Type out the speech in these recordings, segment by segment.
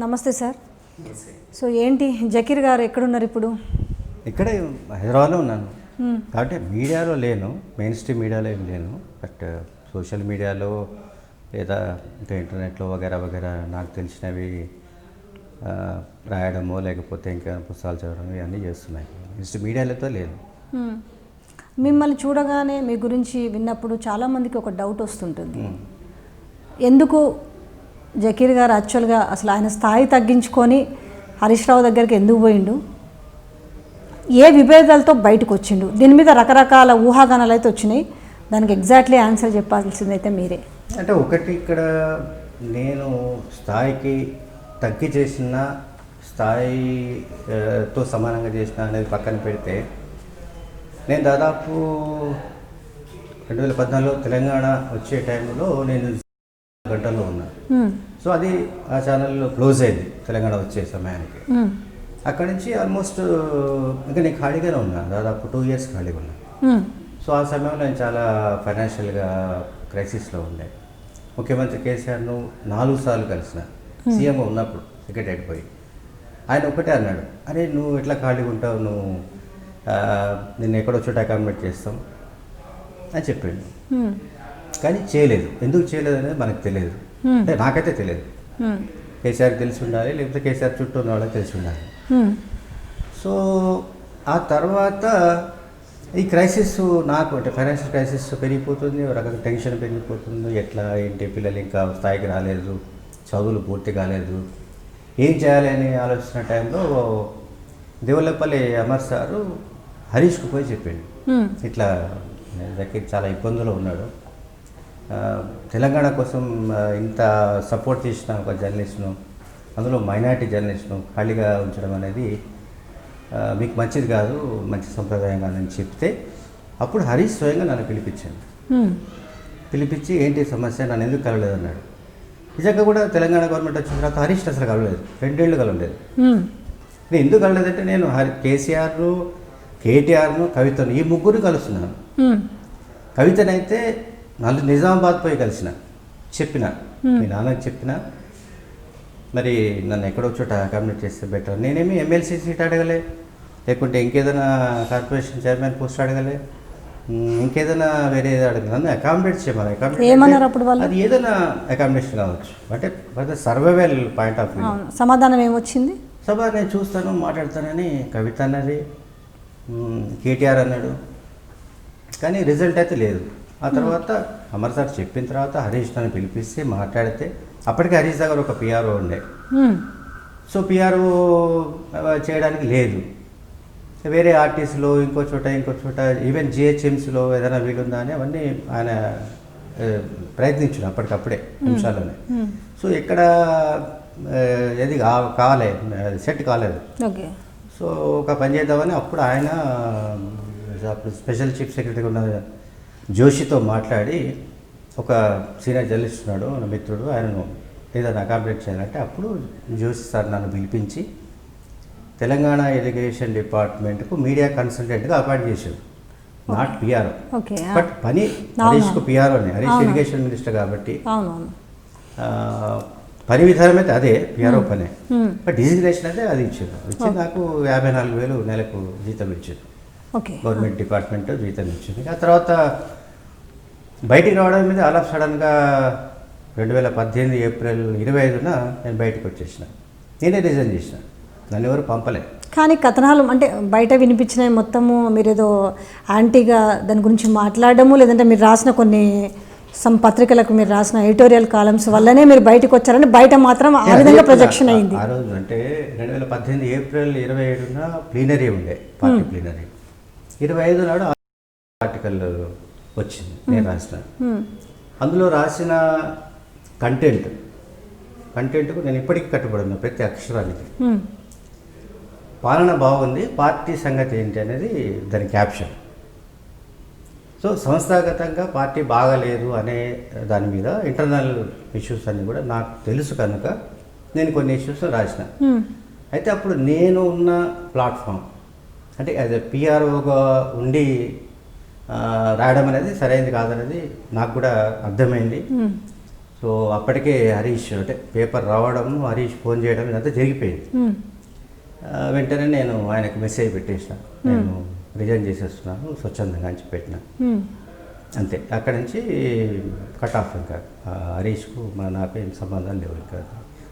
నమస్తే sir. So ఏంటి జకీర్ గారు ఎక్కడున్నారు ఇప్పుడు? ఇక్కడే హైదరాబాద్లో ఉన్నాను. కాబట్టి మీడియాలో లేను, మెయిన్ స్ట్రీమ్ మీడియాలో ఏం లేను. బట్ సోషల్ మీడియాలో లేదా ఇంకా ఇంటర్నెట్లో వగేరా వగేరా నాకు తెలిసినవి రాయడమో లేకపోతే ఇంకా పుస్తకాలు చదవడం ఇవన్నీ చేస్తున్నాయి. మెయిన్ స్ట్రీమ్ మీడియాలతో లేను. మిమ్మల్ని చూడగానే మీ గురించి విన్నప్పుడు చాలామందికి ఒక డౌట్ వస్తుంటుంది. ఎందుకు జకీర్ గారు యాక్చువల్గా అసలు ఆయన స్థాయి తగ్గించుకొని హరీష్ రావు దగ్గరికి ఎందుకు పోయిండు, ఏ విభేదాలతో బయటకు వచ్చిండు, దీని మీద రకరకాల ఊహాగానాలు అయితే వచ్చినాయి. దానికి ఎగ్జాక్ట్లీ ఆన్సర్ చెప్పాల్సిందైతే మీరే. అంటే ఒకటి, ఇక్కడ నేను స్థాయికి తగ్గి చేసిన స్థాయితో సమానంగా చేసిన అనేది పక్కన పెడితే, నేను దాదాపు 2014లో తెలంగాణ వచ్చే టైంలో నేను గంటల్లో ఉన్నాను. సో అది ఆ ఛానల్లో క్లోజ్ అయింది తెలంగాణ వచ్చే సమయానికి. అక్కడి నుంచి ఆల్మోస్ట్ ఇంకా నేను ఖాళీగానే ఉన్నాను, దాదాపు 2 years ఖాళీగా ఉన్నాను. సో ఆ సమయంలో నేను చాలా ఫైనాన్షియల్గా క్రైసిస్లో ఉండే. ముఖ్యమంత్రి కేసీఆర్ను 4 సార్లు కలిసిన, సీఎం ఉన్నప్పుడు సెక్రటరీ పోయి. ఆయన ఒకటే అన్నాడు, అరే నువ్వు ఎట్లా ఖాళీగా ఉంటావు, నువ్వు నిన్ను ఎక్కడో చోట అకామిడేట్ చేస్తాం అని చెప్పాడు. కానీ చేయలేదు. ఎందుకు చేయలేదు అనేది మనకు తెలియదు, అంటే నాకైతే తెలియదు. కేసీఆర్ తెలిసి ఉండాలి, లేకపోతే కేసీఆర్ చుట్టూ ఉన్న వాళ్ళకి తెలిసి ఉండాలి. సో ఆ తర్వాత ఈ క్రైసిస్ నాకు అంటే ఫైనాన్షియల్ క్రైసిస్ పెరిగిపోతుంది, ఒక రకంగా టెన్షన్ పెరిగిపోతుంది. ఎట్లా ఏంటి, పిల్లలు ఇంకా స్థాయికి రాలేదు, చదువులు పూర్తి కాలేదు, ఏం చేయాలి అని ఆలోచించిన టైంలో దేవులపల్లి అమర్ సారు హరీష్కు పోయి చెప్పిండు, ఇట్లా జకీర్ చాలా ఇబ్బందులు ఉన్నాడు, తెలంగాణ కోసం ఇంత సపోర్ట్ చేసిన ఒక జర్నలిస్ట్ను, అందులో మైనారిటీ జర్నలిస్ట్ను ఖాళీగా ఉంచడం అనేది మీకు మంచిది కాదు, మంచి సంప్రదాయం కాదని చెప్తే, అప్పుడు హరీష్ స్వయంగా నన్ను పిలిపించాను. పిలిపించి ఏంటి సమస్య, నన్ను ఎందుకు కలవలేదన్నాడు. నిజంగా కూడా తెలంగాణ గవర్నమెంట్ వచ్చిన తర్వాత హరీష్ అసలు కలవలేదు, 2 ఏళ్ళు కలవలేదు. నేను ఎందుకు కలవలేదంటే, నేను కేసీఆర్ను, కేటీఆర్ను, కవితను ఈ ముగ్గురు కలుస్తున్నాను. కవితనైతే నిజామాబాద్ పోయి కలిసిన, చెప్పిన మీ నాన్నకి చెప్పిన, మరి నన్ను ఎక్కడో చోట అకామిడేట్ చేస్తే బెటర్. నేనేమి ఎమ్మెల్సీ సీట్ అడగలే, లేకుంటే ఇంకేదైనా కార్పొరేషన్ చైర్మన్ పోస్ట్ అడగలే, ఇంకేదైనా వేరే అడగలేదు. నన్ను అకామిడేట్ చేయమని. అకామిడేట్ అది ఏదైనా అకామిడేషన్ కావచ్చు, అంటే for the survival point of view. సమాధానం ఏమొచ్చింది? నేను చూస్తాను, మాట్లాడతానని కవిత అన్నది, కేటీఆర్ అన్నాడు, కానీ రిజల్ట్ అయితే లేదు. ఆ తర్వాత అమర్ సార్ చెప్పిన తర్వాత హరీష్ నన్ను పిలిపిస్తే మాట్లాడితే, అప్పటికే హరీష్ దగ్గర ఒక పిఆర్ఓ ఉండే. సో పిఆర్ఓ చేయడానికి లేదు, వేరే ఆర్టీసీలో ఇంకో చోట ఈవెన్ జిహెచ్ఎంసీలో ఏదైనా వీలుందా అని అవన్నీ ఆయన ప్రయత్నించాడు అప్పటికప్పుడే, నిమిషాల్లోనే. సో ఎక్కడ ఏది సెట్ కాలేదు. సో ఒక పని చేద్దామని అప్పుడు ఆయన అప్పుడు స్పెషల్ చీఫ్ సెక్రటరీ ఉన్న జోషితో మాట్లాడి, ఒక సీనియర్ జర్నలిస్ట్ ఉన్నాడు నా మిత్రుడు, ఆయనను ఏదైనా అకామిడేట్ చేయాలంటే అప్పుడు జోషి సార్ నన్ను పిలిపించి తెలంగాణ ఇరిగేషన్ డిపార్ట్మెంట్కు మీడియా కన్సల్టెంట్గా అపాయింట్ చేశాడు. నాట్ పిఆర్ఓ, బట్ పని హరీష్కు పిఆర్ఓనే. హరీష్ ఇరిగేషన్ మినిస్టర్ కాబట్టి పని విధానం అయితే అదే, పిఆర్ఓ పనే. బట్ డిజిగ్నేషన్ అయితే అది ఇచ్చారు. ఇచ్చి నాకు 54,000 నెలకు జీతం ఇచ్చారు, గవర్నమెంట్ డిపార్ట్మెంట్ జీతం ఇచ్చింది. ఆ తర్వాత బయటికి రావడం మీద ఆల్ ఆఫ్ సడన్గా 2018 ఏప్రిల్ 25న నేను బయటకు వచ్చేసిన. నేనే రిజైన్ చేసిన, నన్ను ఎవరు పంపలే. కానీ కథనాలు అంటే బయట వినిపించినవి మొత్తము మీరేదో యాంటీగా దాని గురించి మాట్లాడము, లేదంటే మీరు రాసిన కొన్ని పత్రికలకు మీరు రాసిన ఎడిటోరియల్ కాలమ్స్ వల్లనే మీరు బయటకు వచ్చారని బయట మాత్రం ఆ విధంగా ప్రొజెక్షన్ అయింది. ఆ రోజు అంటే 2018 ఏప్రిల్ 27న ప్లీనరీ ఉండే, పార్టీ ప్లీనరీ. 25 నాడు ఆర్టికల్ వచ్చింది, నేను రాసిన. అందులో రాసిన కంటెంట్కు నేను ఇప్పటికీ కట్టుబడి ఉన్నా, ప్రతి అక్షరానికి. పాలన బాగుంది, పార్టీ సంగతి ఏంటి అనేది దాని క్యాప్షన్. సో సంస్థాగతంగా పార్టీ బాగలేదు అనే దాని మీద ఇంటర్నల్ ఇష్యూస్ అన్నీ కూడా నాకు తెలుసు కనుక నేను కొన్ని ఇష్యూస్ రాసిన. అయితే అప్పుడు నేను ఉన్న ప్లాట్ఫామ్ అంటే యాజ్ ఎ పిఆర్ఓగా ఉండి రాయడం అనేది సరైనది కాదనేది నాకు కూడా అర్థమైంది. సో అప్పటికే హరీష్ అంటే పేపర్ రావడం, హరీష్ ఫోన్ చేయడం ఇదంతా జరిగిపోయింది. వెంటనే నేను ఆయనకు మెసేజ్ పెట్టేసిన, నేను రిజైన్ చేసేస్తున్నాను స్వచ్ఛందంగా అని పెట్టిన. అంతే, అక్కడి నుంచి కట్ ఆఫ్. ఇంకా హరీష్కు నాకు ఏం సంబంధాలు లేవు, ఇంకా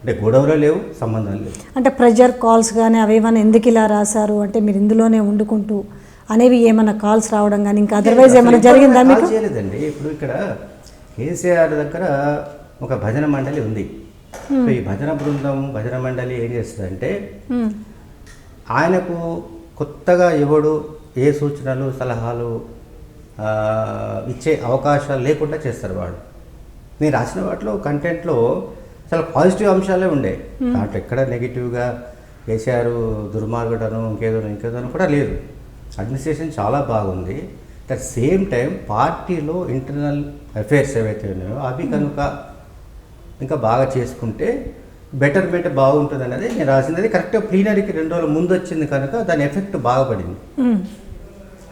అంటే గొడవలు లేవు, సంబంధాలు లేవు. అంటే ప్రెజర్ కాల్స్ కానీ అవి ఏమైనా ఎందుకు ఇలా రాశారు అంటే మీరు ఇందులోనే వండుకుంటూ అనేవి ఏమైనా కాల్స్ రావడం కానీ ఇంకా అదర్వైజ్ ఏమైనా జరిగిందా మీకు? చేయలేదండి. ఇప్పుడు ఇక్కడ కేసీఆర్ దగ్గర ఒక భజన మండలి ఉంది. సో ఈ భజన బృందం, భజన మండలి ఏం చేస్తుందంటే ఆయనకు కొత్తగా ఎవడు ఏ సూచనలు సలహాలు ఇచ్చే అవకాశాలు లేకుండా చేస్తారు వాడు. నేను రాసిన వాటిలో కంటెంట్లో చాలా పాజిటివ్ అంశాలే ఉండే, దాంట్లో ఎక్కడ నెగిటివ్గా కేసీఆర్ దుర్మార్గుడను ఇంకేదో కూడా లేదు. అడ్మినిస్ట్రేషన్ చాలా బాగుంది. అట్ సేమ్ టైం పార్టీలో ఇంటర్నల్ అఫైర్స్ ఏవైతే ఉన్నాయో అవి కనుక ఇంకా బాగా చేసుకుంటే బెటర్మెంట్ బాగుంటుంది అనేది నేను రాసినది. కరెక్ట్గా ప్లీనరీకి 2 రోజుల ముందు వచ్చింది కనుక దాని ఎఫెక్ట్ బాగా పడింది.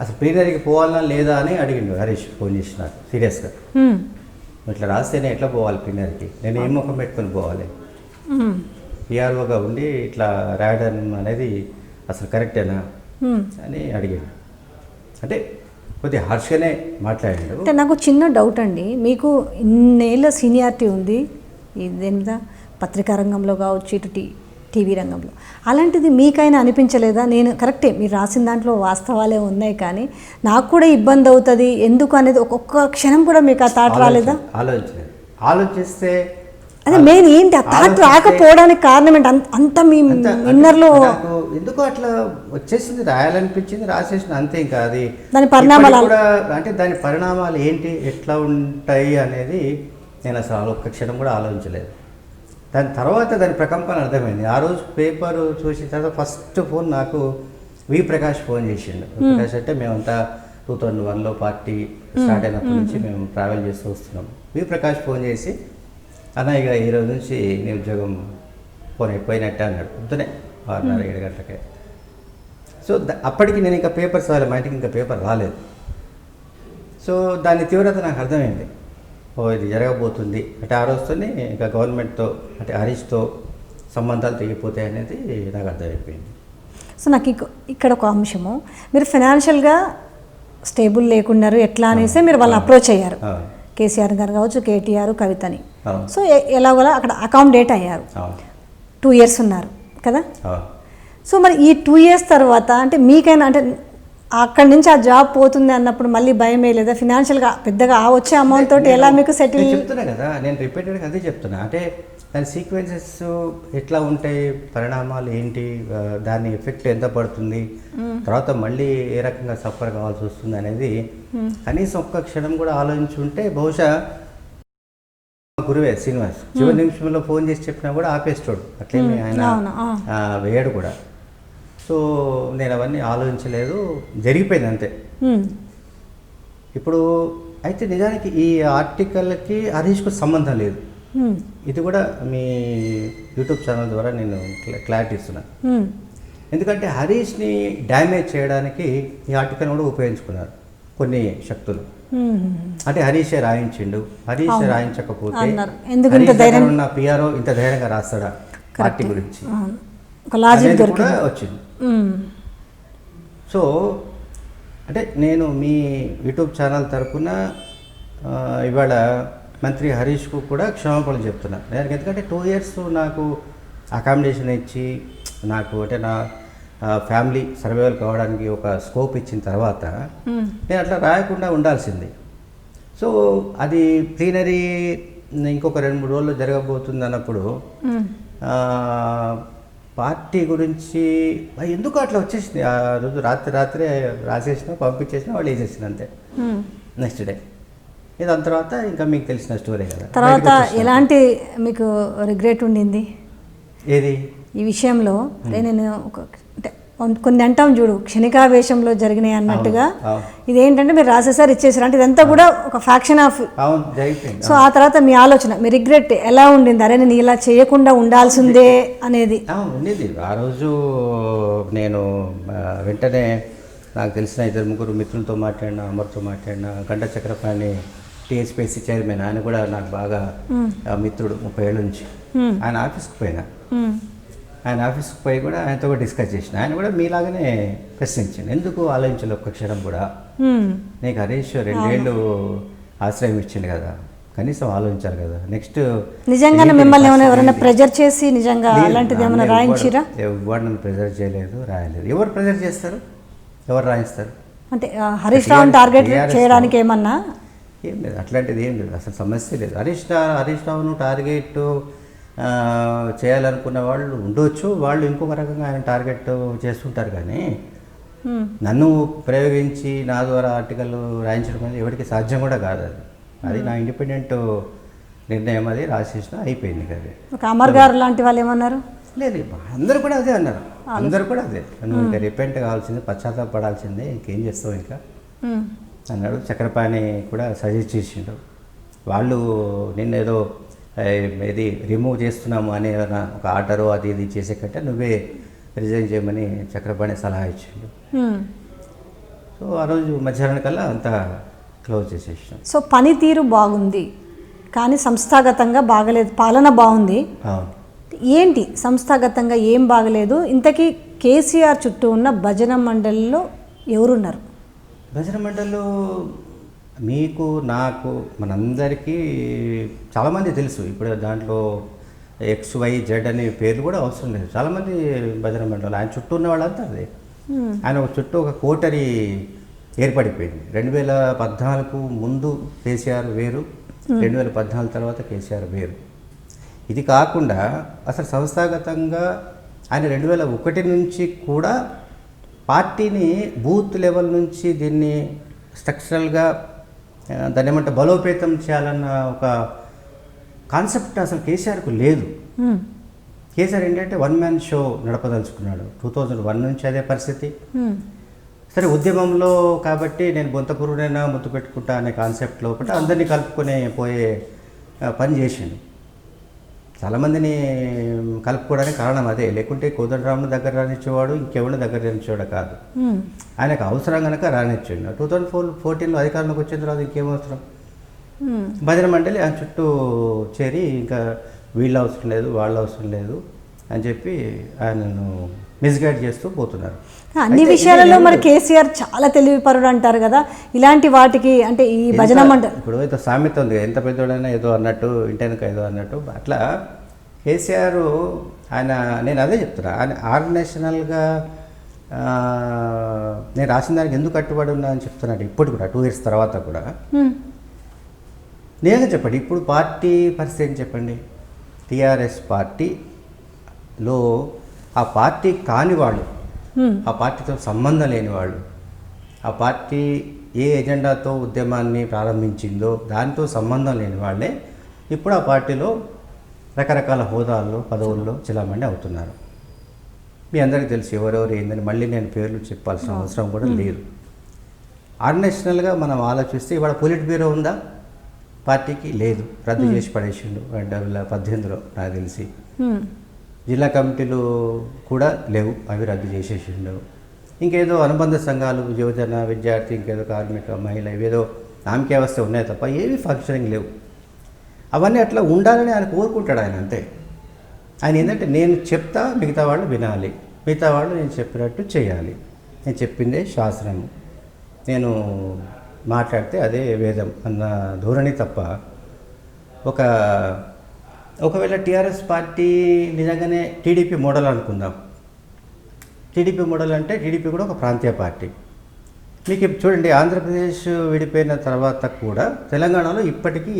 అసలు ప్లీనరీకి పోవాలా లేదా అని అడిగిండు హరీష్ ఫోన్ చేసి నాకు సీరియస్గా. ఇట్లా రాస్తేనే ఎట్లా పోవాలి ప్లీనరీకి, నేను ఏం ముఖం పెట్టుకొని పోవాలి, పిఆర్ఓగా ఉండి ఇట్లా రాయడం అనేది అసలు కరెక్టేనా అని అడిగాడు. అంటే కొద్దిగా హార్ష్గానే మాట్లాడాడు. అంటే నాకు చిన్న డౌట్ అండి, మీకు ఇన్నేళ్ళ సీనియారిటీ ఉంది ఇదేందా పత్రికా రంగంలో కావచ్చు, ఇటు టీవీ రంగంలో, అలాంటిది మీకైనా అనిపించలేదా? నేను కరెక్టే మీరు రాసిన దాంట్లో వాస్తవాలే ఉన్నాయి, కానీ నాకు కూడా ఇబ్బంది అవుతుంది ఎందుకు అనేది ఒక్కొక్క క్షణం కూడా మీకు ఆ థాట్ రాలేదా? ఆలోచిస్తే అదే మెయిన్ ఏంటి ఆ థాట్ రాకపోవడానికి కారణం ఏంటి? అంత మీ ఇన్నర్లో ఎందుకు అట్లా వచ్చేసింది, రాయాలనిపించింది, రాసేసిన అంతే. ఇంకా అది దాని పరిణామాలు కూడా అంటే దాని పరిణామాలు ఏంటి, ఎట్లా ఉంటాయి అనేది నేను అసలు ఒక్క క్షణం కూడా ఆలోచించలేదు. దాని తర్వాత దాని ప్రకంపన అర్థమైంది. ఆ రోజు పేపర్ చూసిన తర్వాత ఫస్ట్ ఫోన్ నాకు వి ప్రకాష్ ఫోన్ చేసిండు. ప్రకాష్ అంటే మేమంతా 2001లో పార్టీ స్టార్ట్ అయినప్పటి నుంచి మేము ట్రావెల్ చేస్తూ వస్తున్నాం. వి ప్రకాష్ ఫోన్ చేసి అన్న ఇక ఈ రోజు నుంచి నీ ఉద్యోగం పోయినట్టే అన్నాడు. పొద్దునే 6:30-7 గంటలకే. సో అప్పటికి నేను ఇంకా పేపర్ చదవాలి, మా ఇంటికి ఇంకా పేపర్ రాలేదు. సో దాని తీవ్రత నాకు అర్థమైంది. ఇది జరగబోతుంది అంటే ఆ రోజుతోనే ఇంకా గవర్నమెంట్తో అంటే హరీష్తో సంబంధాలు తెగిపోతాయి అనేది నాకు అర్థమైపోయింది. సో నాకు ఇక్కడ ఒక అంశము, మీరు ఫైనాన్షియల్గా స్టేబుల్ లేకున్నారు ఎట్లా అనేసి మీరు వాళ్ళని అప్రోచ్ అయ్యారు, కేసీఆర్ గారు కావచ్చు, కేటీఆర్, కవితని. సో ఎలాగోలా అక్కడ అకామిడేట్ అయ్యారు. 2 years ఉన్నారు కదా. సో మరి ఈ 2 years తర్వాత అంటే మీకైనా అంటే అక్కడి నుంచి ఆ జాబ్ పోతుంది అన్నప్పుడు మళ్ళీ భయమే లేదా? ఫినాన్షియల్గా పెద్దగా వచ్చే అమౌంట్ తోటి ఎలా మీకు సెటిల్? చెప్తున్నా కదా, నేను రిపీటెడ్గా అదే చెప్తున్నా. అంటే దాని సీక్వెన్సెస్ ఎట్లా ఉంటాయి, పరిణామాలు ఏంటి, దాని ఎఫెక్ట్ ఎంత పడుతుంది, తర్వాత మళ్ళీ ఏ రకంగా సఫర్ కావాల్సి వస్తుంది అనేది కనీసం ఒక్క క్షణం కూడా ఆలోచించుంటే బహుశా గురువే శ్రీనివాస్ చివరి నిమిషంలో ఫోన్ చేసి చెప్పినా కూడా ఆపేస్తాడు, అట్లేమి ఆయన వేయడు కూడా. సో నేను అవన్నీ ఆలోచించలేదు, జరిగిపోయింది అంతే. ఇప్పుడు అయితే నిజానికి ఈ ఆర్టికల్కి హరీష్కు సంబంధం లేదు. ఇది కూడా మీ యూట్యూబ్ ఛానల్ ద్వారా నేను క్లారిటీ ఇస్తున్నాను. ఎందుకంటే హరీష్ని డ్యామేజ్ చేయడానికి ఈ ఆర్టికల్ కూడా ఉపయోగించుకున్నారు కొన్ని శక్తులు. అంటే హరీషే రాయించిండు, హరీష్ రాయించకపోతే ఉన్న పిఆర్ఓ ఇంత ధైర్యంగా రాస్తాడా పార్టీ గురించి కూడా వచ్చింది. సో అంటే నేను మీ యూట్యూబ్ ఛానల్ తరఫున ఇవాళ మంత్రి హరీష్కు కూడా క్షమాపణలు చెప్తున్నా. నేను ఎందుకంటే 2 years నాకు అకామిడేషన్ ఇచ్చి నాకు అంటే నా ఫ్యామిలీ సర్వైవల్ కావడానికి ఒక స్కోప్ ఇచ్చిన తర్వాత నేను అట్లా రాయకుండా ఉండాల్సింది. సో అది ప్లీనరీ ఇంకొక 2-3 రోజుల్లో జరగబోతుంది అన్నప్పుడు పార్టీ గురించి ఎందుకు అట్లా వచ్చేసింది. ఆ రోజు రాత్రే రాసేసిన, పంపించేసిన, వాళ్ళు వేసేసిన అంతే. నెక్స్ట్ డే దాని తర్వాత ఇంకా మీకు తెలిసిన స్టోరీ కదా. తర్వాత ఎలాంటి మీకు రిగ్రెట్ ఉండింది ఏది ఈ విషయంలో? నేను అంటే కొన్ని అంటాం చూడు, క్షణికావేశంలో జరిగినాయి అన్నట్టుగా ఇదేంటంటే మీరు రాసేసారు, ఇచ్చేసారు అంటే ఇదంతా కూడా ఒక ఫ్యాక్షన్ ఆఫ్. సో ఆ తర్వాత మీ ఆలోచన, మీ రిగ్రెట్ ఎలా ఉండింది? అరే నేను ఇలా చేయకుండా ఉండాల్సిందే అనేది ఉండేది. ఆ రోజు నేను వెంటనే నాకు తెలిసిన 2-3 మిత్రులతో మాట్లాడినా, అమర్తో మాట్లాడినా, గంట చక్రపాణి టీఎస్పీఎస్సీ చైర్మన్, ఆయన కూడా నాకు బాగా మిత్రుడు 30 ఏళ్ళ నుంచి. ఆయన ఆఫీస్కి పోయినా, ఆయన ఆఫీస్కి పోయి కూడా ఆయనతో కూడా డిస్కస్ చేసిన. ఆయన కూడా మీలాగానే ప్రశ్నించాను, ఎందుకు ఆలోచించాలి ఒక్క క్షణం కూడా, నీకు హరీష్ 2 ఏళ్ళు ఆశ్రయం ఇచ్చింది కదా, కనీసం ఆలోచించాలి కదా. నెక్స్ట్ నిజంగానే మిమ్మల్ని ఏమైనా ఎవరైనా ప్రెజర్ చేసి నిజంగా అలాంటిది ఏమైనా రాయించిరా? ఎవరు నన్ను ప్రెజర్ చేయలేదు, రాయలేదు. ఎవరు ప్రెజర్ చేస్తారు, ఎవరు రాయిస్తారు? అంటే హరీష్ రావుని టార్గెట్ చేయడానికి ఏమన్నా? ఏం లేదు, అట్లాంటిది ఏం లేదు, అసలు సమస్య లేదు. హరీష్ రావును టార్గెట్ చేయాలనుకున్న వాళ్ళు ఉండొచ్చు, వాళ్ళు ఇంకొక రకంగా ఆయన టార్గెట్ చేస్తుంటారు. కానీ నన్ను ప్రయోగించి నా ద్వారా ఆర్టికల్ రాయించడం అనేది ఎవరికి సాధ్యం కూడా కాదు. అది నా ఇండిపెండెంట్ నిర్ణయం, అది రాసేసిన అయిపోయింది. అది ఒక అమర్ గారు లాంటి వాళ్ళు ఏమన్నారు? లేదు, అందరూ కూడా అదే అన్నారు, అందరూ కూడా అదే, నువ్వు ఇంకా రిపెంట్ కావాల్సిందే, పశ్చాత్తాపడాల్సిందే, ఇంకేం చేస్తావు ఇంకా అన్నాడు. చక్రపాణి కూడా సజెస్ట్ చేసిండు. వాళ్ళు నిన్నేదో ఇది రిమూవ్ చేస్తున్నాము అనే ఒక ఆర్డరు అది ఇది చేసే కంటే నువ్వే రిజైన్ చేయమని చక్రపాణి సలహా ఇచ్చిండు. సో ఆ రోజు మధ్యాహ్నం కల్లా అంతా క్లోజ్ చేసేసాం. సో పనితీరు బాగుంది కానీ సంస్థాగతంగా బాగలేదు, పాలన బాగుంది. ఏంటి సంస్థాగతంగా ఏం బాగలేదు? ఇంతకీ కేసీఆర్ చుట్టూ ఉన్న భజన మండలిలో ఎవరున్నారు? భజన మండలిలో మీకు, నాకు, మనందరికీ చాలామంది తెలుసు. ఇప్పుడు దాంట్లో XYZ అనే పేర్లు కూడా అవసరం లేదు, చాలామంది భజన మండలి. ఆయన చుట్టూ ఉన్న వాళ్ళంతా అదే. ఆయన ఒక చుట్టూ ఒక కోటరీ ఏర్పడిపోయింది. 2014 ముందు కేసీఆర్ వేరు, 2014 తర్వాత కేసీఆర్ వేరు. ఇది కాకుండా అసలు సంస్థాగతంగా ఆయన 2001 నుంచి కూడా పార్టీని బూత్ లెవెల్ నుంచి దీన్ని స్ట్రక్చరల్గా దాన్ని ఏమంటే బలోపేతం చేయాలన్న ఒక కాన్సెప్ట్ అసలు కేసీఆర్కు లేదు. కేసీఆర్ ఏంటంటే 1 మ్యాన్ షో నడపదలుచుకున్నాడు. 2001 నుంచి అదే పరిస్థితి. సరే, ఉద్యమంలో కాబట్టి నేను బొంతపురుడైనా ముద్దు పెట్టుకుంటా అనే కాన్సెప్ట్ లోపల అందరినీ కలుపుకొని పోయే పని చేసిండు. చాలామందిని కలుపుకోవడానికి కారణం అదే, లేకుంటే కోదండరాముని దగ్గర రానిచ్చేవాడు, ఇంకెవరిని దగ్గర రానిచ్చేవాడు కాదు. ఆయనకు అవసరం కనుక రానిచ్చిండు. 2014లో అధికారంలోకి వచ్చిన తర్వాత ఇంకేం అవసరం? భజన మండలి ఆయన చుట్టూ చేరి ఇంకా వీళ్ళు అవసరం లేదు, వాళ్ళు అవసరం లేదు అని చెప్పి ఆయనను మిస్గైడ్ చేస్తూ పోతున్నారు. అన్ని విషయాలలో మరి కేసీఆర్ చాలా తెలివిపరుడు అంటారు కదా, ఇలాంటి వాటికి అంటే ఈ భజన మండలి ఇప్పుడు ఏదో సామెత ఉంది, ఎంత పెద్దోడైనా ఏదో అన్నట్టు, ఇంటెనక ఏదో అన్నట్టు. అట్లా కేసీఆర్ ఆయన, నేను అదే చెప్తున్నా, ఆయన ఆర్గనైజేషనల్గా నేను రాసిన దానికి ఎందుకు కట్టుబడి ఉన్నా అని చెప్తున్నాడు. ఇప్పుడు కూడా 2 years తర్వాత కూడా నేనే చెప్పండి, ఇప్పుడు పార్టీ పరిస్థితి ఏం చెప్పండి? టీఆర్ఎస్ పార్టీలో ఆ పార్టీ కాని వాళ్ళు, ఆ పార్టీతో సంబంధం లేని వాళ్ళు, ఆ పార్టీ ఏ ఎజెండాతో ఉద్యమాన్ని ప్రారంభించిందో దానితో సంబంధం లేని వాళ్ళే ఇప్పుడు ఆ పార్టీలో రకరకాల హోదాల్లో, పదవుల్లో చెలామణి అవుతున్నారు. మీ అందరికీ తెలుసు ఎవరెవరు ఏందని మళ్ళీ నేను పేర్లు చెప్పాల్సిన అవసరం కూడా లేదు. ఆర్గనైజేషనల్గా మనం ఆలోచిస్తే ఇవాళ పొలిట్ బ్యూరో ఉందా పార్టీకి? లేదు, రద్దు చేసి పడేసిండు 2018లో నాకు తెలిసి. జిల్లా కమిటీలు కూడా లేవు, అవి రద్దు చేసేసిండు. ఇంకేదో అనుబంధ సంఘాలు, యువజన, విద్యార్థి, ఇంకేదో కార్మిక, మహిళ, ఇవేదో నామకే వ్యవస్థ ఉన్నాయి తప్ప ఏవి ఫంక్షనింగ్ లేవు. అవన్నీ అట్లా ఉండాలని ఆయన కోరుకుంటాడు ఆయన, అంతే. ఆయన ఏంటంటే నేను చెప్తా, మిగతా వాళ్ళు వినాలి, మిగతా వాళ్ళు నేను చెప్పినట్టు చేయాలి, నేను చెప్పిందే శాస్త్రము, నేను మాట్లాడితే అదే వేదం అన్న ధోరణి తప్ప ఒకవేళ టీఆర్ఎస్ పార్టీ నిజంగానే టీడీపీ మోడల్ అనుకుందాం. టీడీపీ మోడల్ అంటే టీడీపీ కూడా ఒక ప్రాంతీయ పార్టీ. మీకు చూడండి, ఆంధ్రప్రదేశ్ విడిపోయిన తర్వాత కూడా తెలంగాణలో ఇప్పటికీ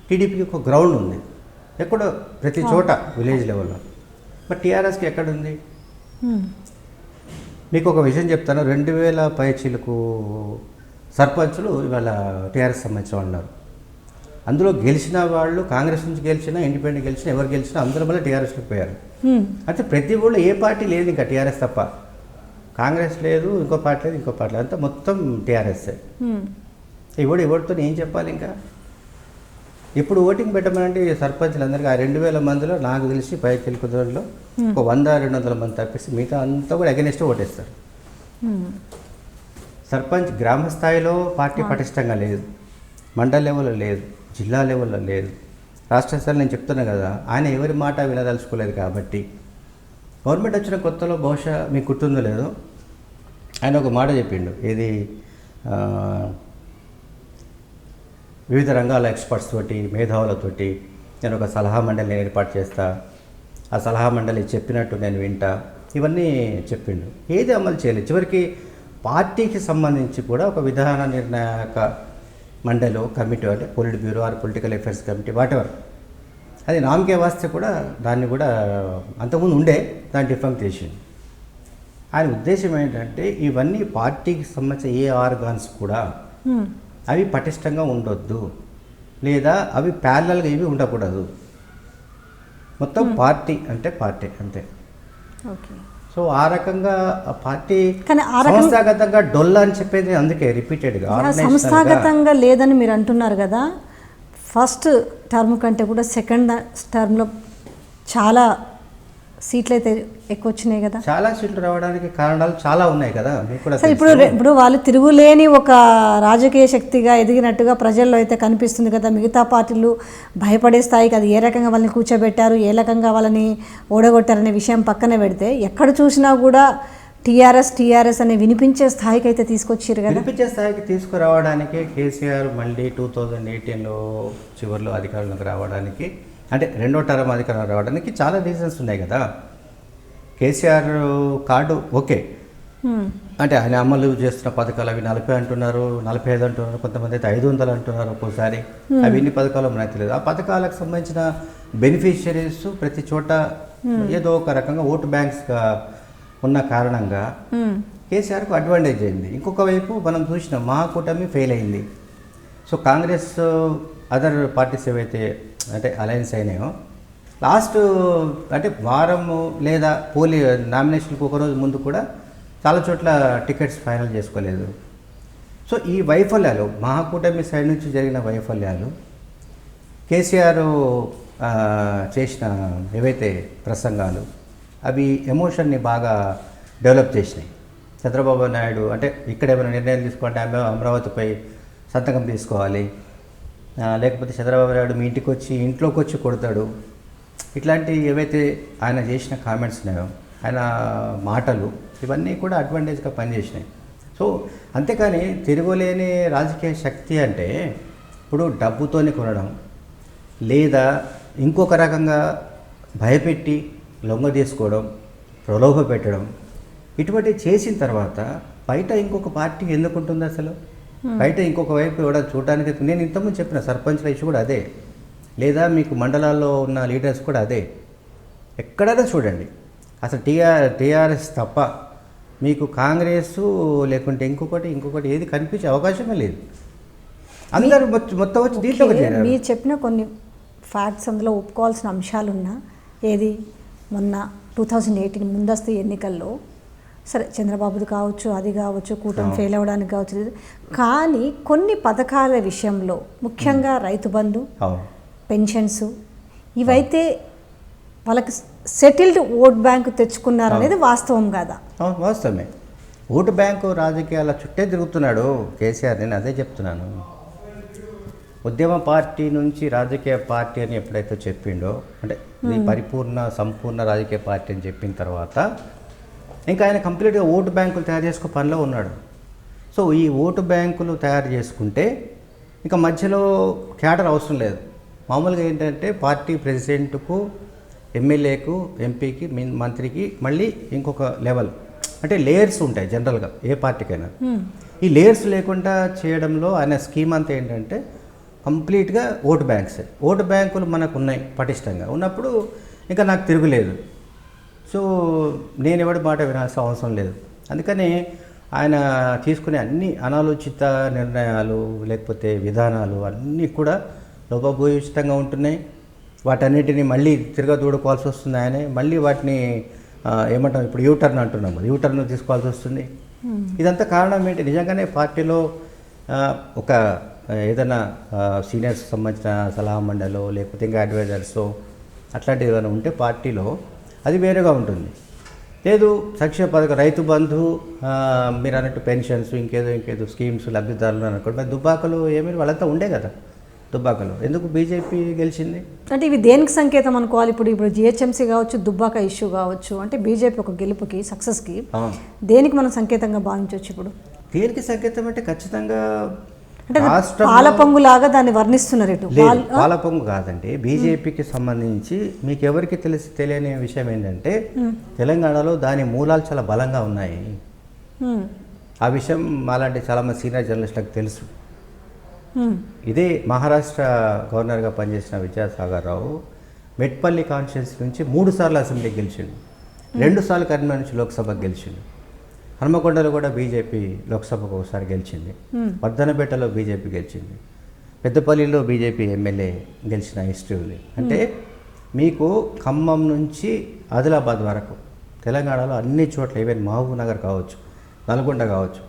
టీడీపీకి ఒక గ్రౌండ్ ఉంది, ఎక్కడో ప్రతి చోట విలేజ్ లెవెల్లో. మరి టీఆర్ఎస్కి ఎక్కడుంది? మీకు ఒక విషయం చెప్తాను, 2000 పైచీలకు సర్పంచులు ఇవాళ టీఆర్ఎస్ సంబంధించిన వాళ్ళు ఉన్నారు. అందులో గెలిచిన వాళ్ళు కాంగ్రెస్ నుంచి గెలిచినా, ఇండిపెండెంట్ గెలిచినా, ఎవరు గెలిచినా అందరూ మళ్ళీ టీఆర్ఎస్కి పోయారు. అయితే ప్రతి ఊళ్ళో ఏ పార్టీ లేదు ఇంకా టీఆర్ఎస్ తప్ప. కాంగ్రెస్ లేదు, ఇంకో పార్టీ లేదు, ఇంకో పార్టీ లేదు, అంతా మొత్తం టీఆర్ఎస్ఏ. ఎవరితో ఏం చెప్పాలి ఇంకా? ఇప్పుడు ఓటింగ్ పెట్టమనంటే సర్పంచ్లందరికీ ఆ 2000 మందిలో నాకు తెలిసి పై తెలుగుదలలో ఒక 100-200 మంది తప్పిస్తే మిగతా అంతా కూడా అగెనిస్ట్ ఓటేస్తారు. సర్పంచ్ గ్రామ స్థాయిలో పార్టీ పటిష్టంగా లేదు, మండల్ లెవెల్లో లేదు, జిల్లా లెవెల్లో లేదు, రాష్ట్ర స్థాయిలో నేను చెప్తున్నా కదా, ఆయన ఎవరి మాట వినదలుచుకోలేదు. కాబట్టి గవర్నమెంట్ వచ్చిన కొత్తలో బహుశా మీకు గుర్తుందో లేదో ఆయన ఒక మాట చెప్పిండు, ఏది వివిధ రంగాల ఎక్స్పర్ట్స్ తోటి, మేధావులతోటి నేను ఒక సలహా మండలిని ఏర్పాటు చేస్తా, ఆ సలహా మండలి చెప్పినట్టు నేను వింటా, ఇవన్నీ చెప్పిండు. ఏది అమలు చేయలేదు. చివరికి పార్టీకి సంబంధించి కూడా ఒక విధాన నిర్ణాయక మండలి కమిటీ, అంటే politburo or political affairs committee, whatever, అది నామకే వాస్తే కూడా దాన్ని కూడా అంతకుముందు ఉండే దాన్ని డిఫంక్ చేసింది. ఆయన ఉద్దేశం ఏంటంటే ఇవన్నీ పార్టీకి సంబంధించిన ఏ ఆర్గాన్స్ కూడా అవి పటిష్టంగా ఉండొద్దు, లేదా అవి ప్యారలల్గా ఇవి ఉండకూడదు. మొత్తం పార్టీ అంటే పార్టీ అంతే. ఓకే. సో ఆ రకంగా పార్టీ కానీ సంస్థాగతంగా డొల్ల అని చెప్పేది అందుకే రిపీటెడ్గా సంస్థాగతంగా లేదని మీరు అంటున్నారు కదా. ఫస్ట్ టర్మ్ కంటే కూడా సెకండ్ టర్మ్లో చాలా సీట్లు అయితే ఎక్కువ వచ్చినాయి కదా. చాలా సీట్లు రావడానికి కారణాలు చాలా ఉన్నాయి కదా మీకు కూడా. సరే, ఇప్పుడు వాళ్ళు తిరుగులేని ఒక రాజకీయ శక్తిగా ఎదిగినట్టుగా ప్రజల్లో అయితే కనిపిస్తుంది కదా. మిగతా పార్టీలు భయపడే స్థాయికి అది ఏ రకంగా వాళ్ళని కూర్చోబెట్టారు, ఏ రకంగా వాళ్ళని ఓడగొట్టారనే విషయం పక్కన పెడితే ఎక్కడ చూసినా కూడా టీఆర్ఎస్ అని వినిపించే స్థాయికి అయితే తీసుకొచ్చారు కదా. వినిపించే స్థాయికి తీసుకురావడానికి కేసీఆర్ మళ్ళీ 2018లో చివరిలో అధికారంలోకి రావడానికి, అంటే రెండో టర్మ్ అధికారం రావడానికి చాలా రీజన్స్ ఉన్నాయి కదా. కేసీఆర్ కార్డు ఓకే, అంటే ఆయన అమలు చేస్తున్న పథకాలు అవి 40 అంటున్నారు, 45 అంటున్నారు, కొంతమంది అయితే 500 అంటున్నారు ఒక్కోసారి. అవి ఎన్ని పథకాలు మనకు తెలియదు. ఆ పథకాలకు సంబంధించిన బెనిఫిషియరీస్ ప్రతి చోట ఏదో ఒక రకంగా ఓటు బ్యాంక్స్గా ఉన్న కారణంగా కేసీఆర్కు అడ్వాంటేజ్ అయింది. ఇంకొక వైపు మనం చూసిన మహాకూటమి ఫెయిల్ అయింది. సో కాంగ్రెస్ అదర్ పార్టీస్ ఏవైతే అంటే అలయన్స్ అయినాయో లాస్ట్ అంటే వారము లేదా నామినేషన్కి ఒకరోజు ముందు కూడా చాలా చోట్ల టికెట్స్ ఫైనల్ చేసుకోలేదు. సో ఈ వైఫల్యాలు, మహాకూటమి సైడ్ నుంచి జరిగిన వైఫల్యాలు, కేసీఆర్ చేసిన ఏవైతే ప్రసంగాలు అవి ఎమోషన్ని బాగా డెవలప్ చేసినాయి. చంద్రబాబు నాయుడు అంటే ఇక్కడ ఏమైనా నిర్ణయం తీసుకుంటే అమరావతిపై సంతకం తీసుకోవాలి, లేకపోతే చంద్రబాబు నాయుడు మీ ఇంట్లోకి వచ్చి కొడతాడు, ఇట్లాంటి ఏవైతే ఆయన చేసిన కామెంట్స్ ఉన్నాయో, ఆయన మాటలు, ఇవన్నీ కూడా అడ్వాంటేజ్గా పనిచేసినాయి. సో అంతేకాని తిరుగులేని రాజకీయ శక్తి అంటే ఇప్పుడు డబ్బుతోని కొనడం, లేదా ఇంకొక రకంగా భయపెట్టి లొంగ తీసుకోవడం, ప్రలోభ పెట్టడం, ఇటువంటి చేసిన తర్వాత బయట ఇంకొక పార్టీ ఎందుకు ఉంటుంది అసలు? బయట ఇంకొక వైపు ఎవడ చూడడానికి, నేను ఇంతకుముందు చెప్పిన సర్పంచ్ల ఇష్యూ కూడా అదే, లేదా మీకు మండలాల్లో ఉన్న లీడర్స్ కూడా అదే. ఎక్కడైనా చూడండి అసలు టీఆర్ఎస్ తప్ప మీకు కాంగ్రెస్ లేకుంటే ఇంకొకటి ఏది కనిపించే అవకాశమే లేదు. అందరూ మొత్తం వచ్చి దీంట్లోకి చేరారు. మీరు చెప్పిన కొన్ని ఫ్యాక్ట్స్ అందులో ఒప్పుకోవాల్సిన అంశాలున్నా, ఏది మొన్న 2018 ముందస్తు ఎన్నికల్లో సరే చంద్రబాబుది కావచ్చు, అది కావచ్చు, కూటమి ఫెయిల్ అవ్వడానికి కావచ్చు, కానీ కొన్ని పథకాల విషయంలో ముఖ్యంగా రైతు బంధు, పెన్షన్స్, ఇవైతే వాళ్ళకి సెటిల్డ్ ఓట్ బ్యాంకు తెచ్చుకున్నారు అనేది వాస్తవం కదా? వాస్తవమే. ఓటు బ్యాంకు రాజకీయాల చుట్టే తిరుగుతున్నాడు కేసీఆర్. నేను అదే చెప్తున్నాను. ఉద్యమ పార్టీ నుంచి రాజకీయ పార్టీ అని ఎప్పుడైతే చెప్పిండో, అంటే ఇది సంపూర్ణ రాజకీయ పార్టీ అని చెప్పిన తర్వాత ఇంకా ఆయన కంప్లీట్గా ఓటు బ్యాంకులు తయారు చేసుకునే పనిలో ఉన్నాడు. సో ఈ ఓటు బ్యాంకులు తయారు చేసుకుంటే ఇంకా మధ్యలో క్యాడర్ అవసరం లేదు. మామూలుగా ఏంటంటే పార్టీ ప్రెసిడెంట్కు, ఎమ్మెల్యేకు, ఎంపీకి, మంత్రికి మళ్ళీ ఇంకొక లెవెల్, అంటే లేయర్స్ ఉంటాయి జనరల్గా ఏ పార్టీకైనా. ఈ లేయర్స్ లేకుండా చేయడంలో ఆయన స్కీమ్ అంతా ఏంటంటే కంప్లీట్గా ఓటు బ్యాంక్స్. ఓటు బ్యాంకులు మనకు ఉన్నాయి పటిష్టంగా ఉన్నప్పుడు ఇంకా నాకు తిరుగులేదు. సో నేను ఎవడి మాట వినాల్సిన అవసరం లేదు. అందుకని ఆయన తీసుకునే అన్ని అనాలోచిత నిర్ణయాలు లేకపోతే విధానాలు అన్నీ కూడా లోపభూయిష్టంగా ఉంటున్నాయి. వాటన్నిటిని మళ్ళీ తిరగదూడుకోవాల్సి వస్తుంది. ఆయనే మళ్ళీ వాటిని ఏమంటాం, ఇప్పుడు యూటర్న్ అంటున్నాము, యూటర్న్ తీసుకోవాల్సి వస్తుంది. ఇదంతా కారణం ఏంటి? నిజంగానే పార్టీలో ఒక ఏదైనా సీనియర్స్కి సంబంధించిన సలహా మండలో లేకపోతే ఇంకా అడ్వైజర్సో అట్లాంటివి ఏదైనా ఉంటే పార్టీలో అది వేరేగా ఉంటుంది. లేదు సంక్షేమ పథకం రైతు బంధు మీరు అన్నట్టు పెన్షన్స్ ఇంకేదో స్కీమ్స్ లబ్ధిదారులు అనుకోండి. మరి దుబ్బాకలు ఏమైనా వాళ్ళంతా ఉండే కదా దుబ్బాకలు, ఎందుకు బీజేపీ గెలిచింది? అంటే ఇవి దేనికి సంకేతం అనుకోవాలి? ఇప్పుడు జిహెచ్ఎంసీ కావచ్చు, దుబ్బాక ఇష్యూ కావచ్చు, అంటే బీజేపీ ఒక గెలుపుకి సక్సెస్కి దేనికి మనం సంకేతంగా భావించవచ్చు? ఇప్పుడు దేనికి సంకేతం అంటే ఖచ్చితంగా అంటే పాలపొంగులాగా దాన్ని వర్ణిస్తున్నారు. ఇటు పాలపొంగు కాదండి. బీజేపీకి సంబంధించి మీకు ఎవరికి తెలియని విషయం ఏంటంటే తెలంగాణలో దాని మూలాలు చాలా బలంగా ఉన్నాయి. ఆ విషయం మాలాంటి చాలామంది సీనియర్ జర్నలిస్టులకు తెలుసు. ఇదే మహారాష్ట్ర గవర్నర్గా పనిచేసిన విద్యాసాగర్ రావు మెట్పల్లి కాన్స్టిట్యున్సీ నుంచి 3 సార్లు అసెంబ్లీకి గెలిచిండు, 2 సార్లు కరీంనగర్ నుంచి లోక్సభకు గెలిచిండు. హనుమకొండలో కూడా బీజేపీ లోక్సభకు ఒకసారి గెలిచింది, వర్ధనపేటలో బీజేపీ గెలిచింది, పెద్దపల్లిలో బీజేపీ ఎమ్మెల్యే గెలిచిన హిస్టరీ ఉంది. అంటే మీకు ఖమ్మం నుంచి ఆదిలాబాద్ వరకు తెలంగాణలో అన్ని చోట్ల, ఈవెన్ మహబూబ్ నగర్ కావచ్చు, నల్గొండ కావచ్చు,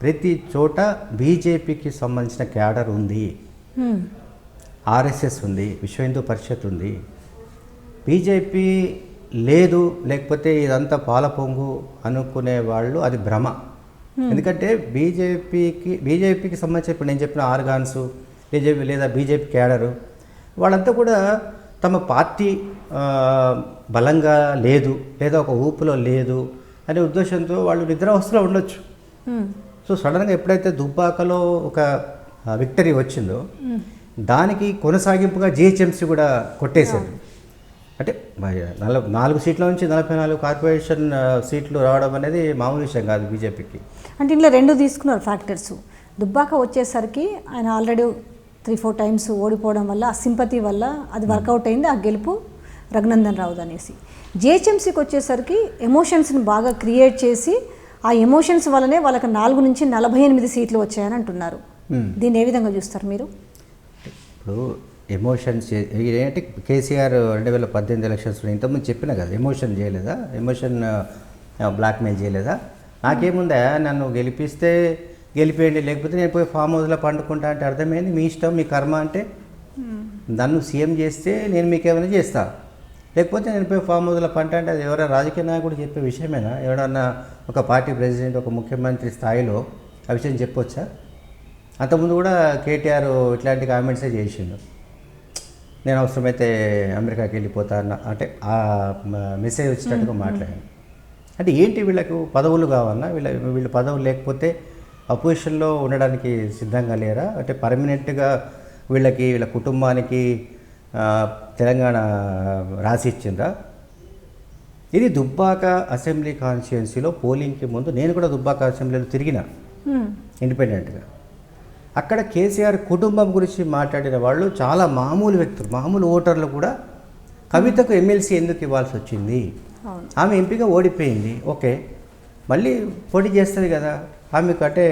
ప్రతి చోట బీజేపీకి సంబంధించిన క్యాడర్ ఉంది. ఆర్ఎస్ఎస్ ఉంది, విశ్వ హిందూ పరిషత్ ఉంది. బీజేపీ లేదు, లేకపోతే ఇదంతా పాలపొంగు అనుకునే వాళ్ళు అది భ్రమ. ఎందుకంటే బీజేపీకి సంబంధించి ఇప్పుడు నేను చెప్పిన ఆర్గాన్స్ లేదా బీజేపీ క్యాడరు వాళ్ళంతా కూడా తమ పార్టీ బలంగా లేదు లేదా ఒక ఊపులో లేదు అనే ఉద్దేశంతో వాళ్ళు నిద్రావస్థలో ఉండొచ్చు. సో సడన్గా ఎప్పుడైతే దుబ్బాకలో ఒక విక్టరీ వచ్చిందో దానికి కొనసాగింపుగా జిహెచ్ఎంసీ కూడా కొట్టేశారు. అంటే 4 సీట్ల నుంచి 44 కార్పొరేషన్ సీట్లు రావడం అనేది మామూలు విషయం కాదు బీజేపీకి. అంటే ఇంట్లో 2 తీసుకున్నారు ఫ్యాక్టర్స్. దుబ్బాక వచ్చేసరికి ఆయన ఆల్రెడీ 3-4 టైమ్స్ ఓడిపోవడం వల్ల ఆ సింపతి వల్ల అది వర్కౌట్ అయింది, ఆ గెలుపు రఘునందన్ రావు అనేసి. జిహెచ్ఎంసీకి వచ్చేసరికి ఎమోషన్స్ని బాగా క్రియేట్ చేసి ఆ ఎమోషన్స్ వల్లనే వాళ్ళకి 4 నుంచి 48 సీట్లు వచ్చాయని అంటున్నారు. దీన్ని ఏ విధంగా చూస్తారు మీరు? ఇప్పుడు ఎమోషన్స్ ఏంటి, కేసీఆర్ 2018 ఎలక్షన్స్లో ఇంతకుముందు చెప్పినా కదా, ఎమోషన్ చేయలేదా, ఎమోషన్ బ్లాక్మెయిల్ చేయలేదా? నాకేముందా, నన్ను గెలిపిస్తే గెలిపేయండి, లేకపోతే నేను పోయి ఫామ్ హౌస్లో పండుకుంటా అంటే అర్థమైంది, మీ ఇష్టం, మీ కర్మ. అంటే నన్ను సీఎం చేస్తే నేను మీకు ఏమైనా చేస్తా, లేకపోతే నేను పోయి ఫామ్ హౌస్లో పంట అంటే అది ఎవరైనా రాజకీయ నాయకుడు చెప్పే విషయమేనా? ఎవరన్నా ఒక పార్టీ ప్రెసిడెంట్, ఒక ముఖ్యమంత్రి స్థాయిలో ఆ విషయం చెప్పొచ్చా? అంతకుముందు కూడా కేటీఆర్ ఇట్లాంటి కామెంట్సే చేసిండు, నేను అవసరమైతే అమెరికాకి వెళ్ళిపోతా అన్న, అంటే ఆ మెసేజ్ వచ్చేటట్టుగా మాట్లాడాను. అంటే ఏంటి, వీళ్ళకు పదవులు కావాలన్నా? వీళ్ళు పదవులు లేకపోతే అపోజిషన్లో ఉండడానికి సిద్ధంగా లేరా? అంటే పర్మనెంట్గా వీళ్ళ కుటుంబానికి తెలంగాణ రాసి ఇచ్చిందా? ఇది దుబ్బాక అసెంబ్లీ కాన్స్టిట్యున్సీలో పోలింగ్కి ముందు నేను కూడా దుబ్బాక అసెంబ్లీలో తిరిగిన ఇండిపెండెంట్గా. అక్కడ కేసీఆర్ కుటుంబం గురించి మాట్లాడిన వాళ్ళు చాలా మామూలు వ్యక్తులు, మామూలు ఓటర్లు కూడా కవితకు ఎమ్మెల్సీ ఎందుకు ఇవ్వాల్సి వచ్చింది, ఆమె ఎంపీగా ఓడిపోయింది, ఓకే మళ్ళీ పోటీ చేస్తుంది కదా, ఆమెకు అంటే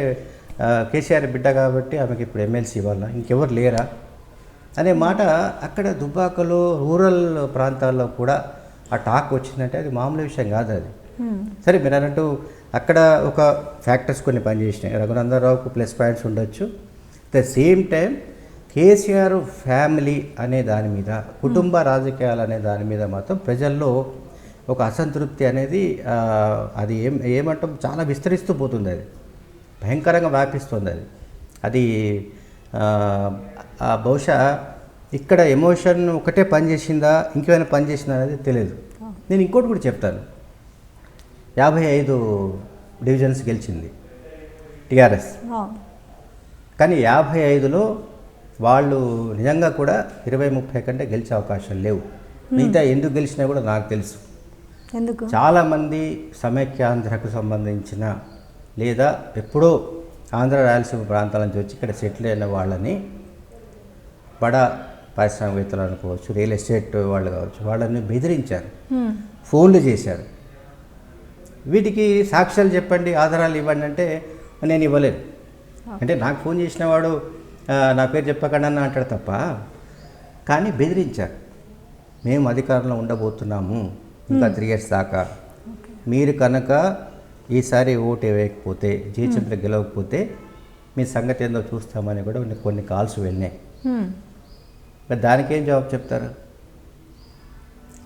కేసీఆర్ బిడ్డ కాబట్టి ఆమెకి ఇప్పుడు ఎమ్మెల్సీ ఇవ్వాలా, ఇంకెవరు లేరా అనే మాట అక్కడ దుబ్బాకలో రూరల్ ప్రాంతాల్లో కూడా ఆ టాక్ వచ్చిందంటే అది మామూలు విషయం కాదు అది. సరే మీరు అన్నట్టు అక్కడ ఒక ఫ్యాక్టర్స్ కొన్ని పనిచేసినాయి, రఘునందన్ రావుకు ప్లస్ పాయింట్స్ ఉండొచ్చు. The same time KCR family అనే దాని మీద, కుటుంబ రాజకీయాలు అనే దాని మీద మాత్రం ప్రజల్లో ఒక అసంతృప్తి అనేది అది ఏమంటాం చాలా విస్తరిస్తూ పోతుంది, అది భయంకరంగా వ్యాపిస్తుంది. అది బహుశా ఇక్కడ ఎమోషన్ ఒకటే పనిచేసిందా ఇంకేమైనా పనిచేసిందా అనేది తెలియదు. నేను ఇంకోటి కూడా చెప్తాను, 55 డివిజన్స్ గెలిచింది టీఆర్ఎస్, కానీ 55లో వాళ్ళు నిజంగా కూడా 20-30 కంటే గెలిచే అవకాశాలు లేవు. మిగతా ఎందుకు గెలిచినా కూడా నాకు తెలుసు. ఎందుకు? చాలామంది సమైక్యాంధ్రకు సంబంధించిన లేదా ఎప్పుడో ఆంధ్ర రాయలసీమ ప్రాంతాల నుంచి వచ్చి ఇక్కడ సెటిల్ అయిన వాళ్ళని, బడా పారిశ్రామికవేత్తలు అనుకోవచ్చు, రియల్ ఎస్టేట్ వాళ్ళు కావచ్చు, వాళ్ళని బెదిరించారు, ఫోన్లు చేశారు. వీటికి సాక్ష్యాలు చెప్పండి, ఆధారాలు ఇవ్వండి అంటే నేను ఇవ్వలేను. అంటే నాకు ఫోన్ చేసిన వాడు నా పేరు చెప్పకుండా అంటాడు తప్ప, కానీ బెదిరించారు, మేము అధికారంలో ఉండబోతున్నాము ఇంకా 3 years దాకా, మీరు కనుక ఈసారి ఓటు వేయకపోతే, జిహెచ్ఎంసీలో గెలవకపోతే మీ సంగతి ఏందో చూస్తామని కూడా కొన్ని కాల్స్ వెళ్ళినాయి. మరి దానికేం జవాబు చెప్తారు?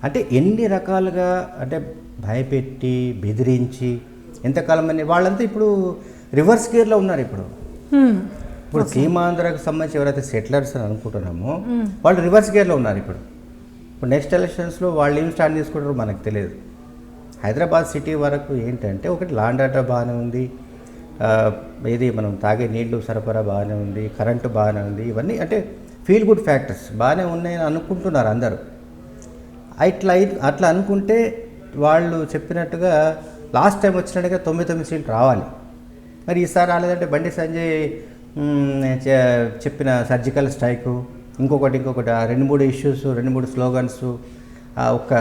అంటే ఎన్ని రకాలుగా అంటే భయపెట్టి బెదిరించి ఎంతకాలం అని వాళ్ళంతా ఇప్పుడు రివర్స్ గేర్లో ఉన్నారు ఇప్పుడు. ఇప్పుడు సీమాంధ్రకు సంబంధించి ఎవరైతే సెటిలర్స్ అని అనుకుంటున్నామో వాళ్ళు రివర్స్ గేర్లో ఉన్నారు ఇప్పుడు. ఇప్పుడు నెక్స్ట్ ఎలక్షన్స్లో వాళ్ళు ఏం స్టార్ట్ చేసుకుంటారో మనకు తెలియదు. హైదరాబాద్ సిటీ వరకు ఏంటంటే ఒకటి లాండ్ ఆర్డర్ బాగానే ఉంది, ఏది మనం తాగే నీళ్లు సరఫరా బాగానే ఉంది, కరెంటు బాగానే ఉంది, ఇవన్నీ అంటే ఫీల్ గుడ్ ఫ్యాక్టర్స్ బాగానే ఉన్నాయని అనుకుంటున్నారు అందరూ. అట్లా అనుకుంటే వాళ్ళు చెప్పినట్టుగా లాస్ట్ టైం వచ్చినట్టుగా 99 సీట్లు రావాలి. మరి ఈసారి రాలేదంటే బండి సంజయ్ చెప్పిన సర్జికల్ స్ట్రైకు ఇంకొకటి 2-3 ఇష్యూస్, 2-3 స్లోగన్స్, ఒక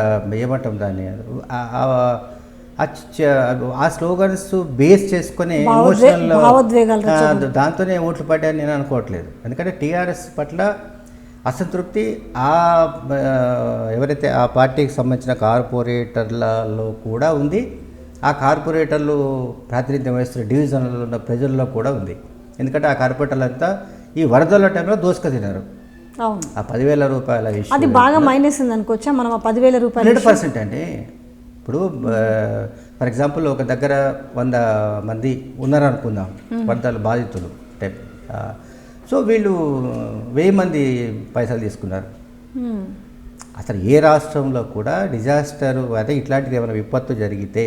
ఏమంటాం దాన్ని, ఆ స్లోగన్స్ బేస్ చేసుకొని ఎమోషనల్ దాంతోనే ఓట్లు పడ్డాయని నేను అనుకోవట్లేదు. ఎందుకంటే టీఆర్ఎస్ పట్ల అసంతృప్తి ఎవరైతే ఆ పార్టీకి సంబంధించిన కార్పొరేటర్లలో కూడా ఉంది, ఆ కార్పొరేటర్లు ప్రాతినిధ్యం వహిస్తున్న డివిజన్లలో ఉన్న ప్రజల్లో కూడా ఉంది. ఎందుకంటే ఆ కార్పొరేటర్లు అంతా ఈ వరదల టైంలో దోసుక తిన్నారు. ఆ 10,000 రూపాయల విషయం అది బాగా మైనస్ ఉంది అనుకోవచ్చా మనం. ఆ 10,000 రూపాయలు 100% అండి. ఇప్పుడు ఫర్ ఎగ్జాంపుల్ ఒక దగ్గర 100 మంది ఉన్నారనుకుందాం వరదల బాధితులు. సో వీళ్ళు 1000 మంది పైసలు తీసుకున్నారు. అసలు ఏ రాష్ట్రంలో కూడా డిజాస్టర్ అదే ఇట్లాంటిది ఏమైనా విపత్తు జరిగితే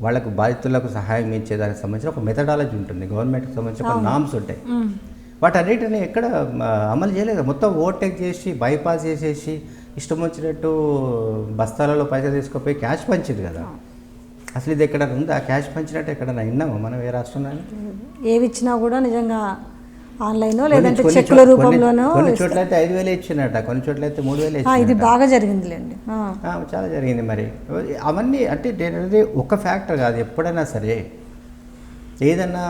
వాళ్ళకు బాధితులకు సహాయం ఇచ్చేదానికి సంబంధించిన ఒక మెథడాలజీ ఉంటుంది, గవర్నమెంట్కి సంబంధించిన ఒక నామ్స్ ఉంటాయి. వాటన్నిటిని ఎక్కడ అమలు చేయలేదు. మొత్తం ఓవర్టేక్ చేసి బైపాస్ చేసేసి ఇష్టం వచ్చినట్టు బస్తాలలో పైసలు తీసుకుపోయి క్యాష్ పంచింది కదా. అసలు ఇది ఎక్కడ ఉంది? ఆ క్యాష్ పంచినట్టు ఎక్కడన్నా విన్నాము మనం ఏ రాష్ట్రంలో? ఏవి ఇచ్చినా కూడా నిజంగా ఆన్లైన్ లేదంటే చెక్కుల రూపంలోనో. కొన్ని చోట్ల అయితే 5,000 ఇచ్చినట్ట, కొన్ని చోట్ల అయితే 3,000 ఇచ్చిన. ఇది బాగా జరిగిందిలేండి, చాలా జరిగింది. మరి అవన్నీ అంటే ఒక ఫ్యాక్టర్ కాదు. ఎప్పుడైనా సరే ఏదన్నా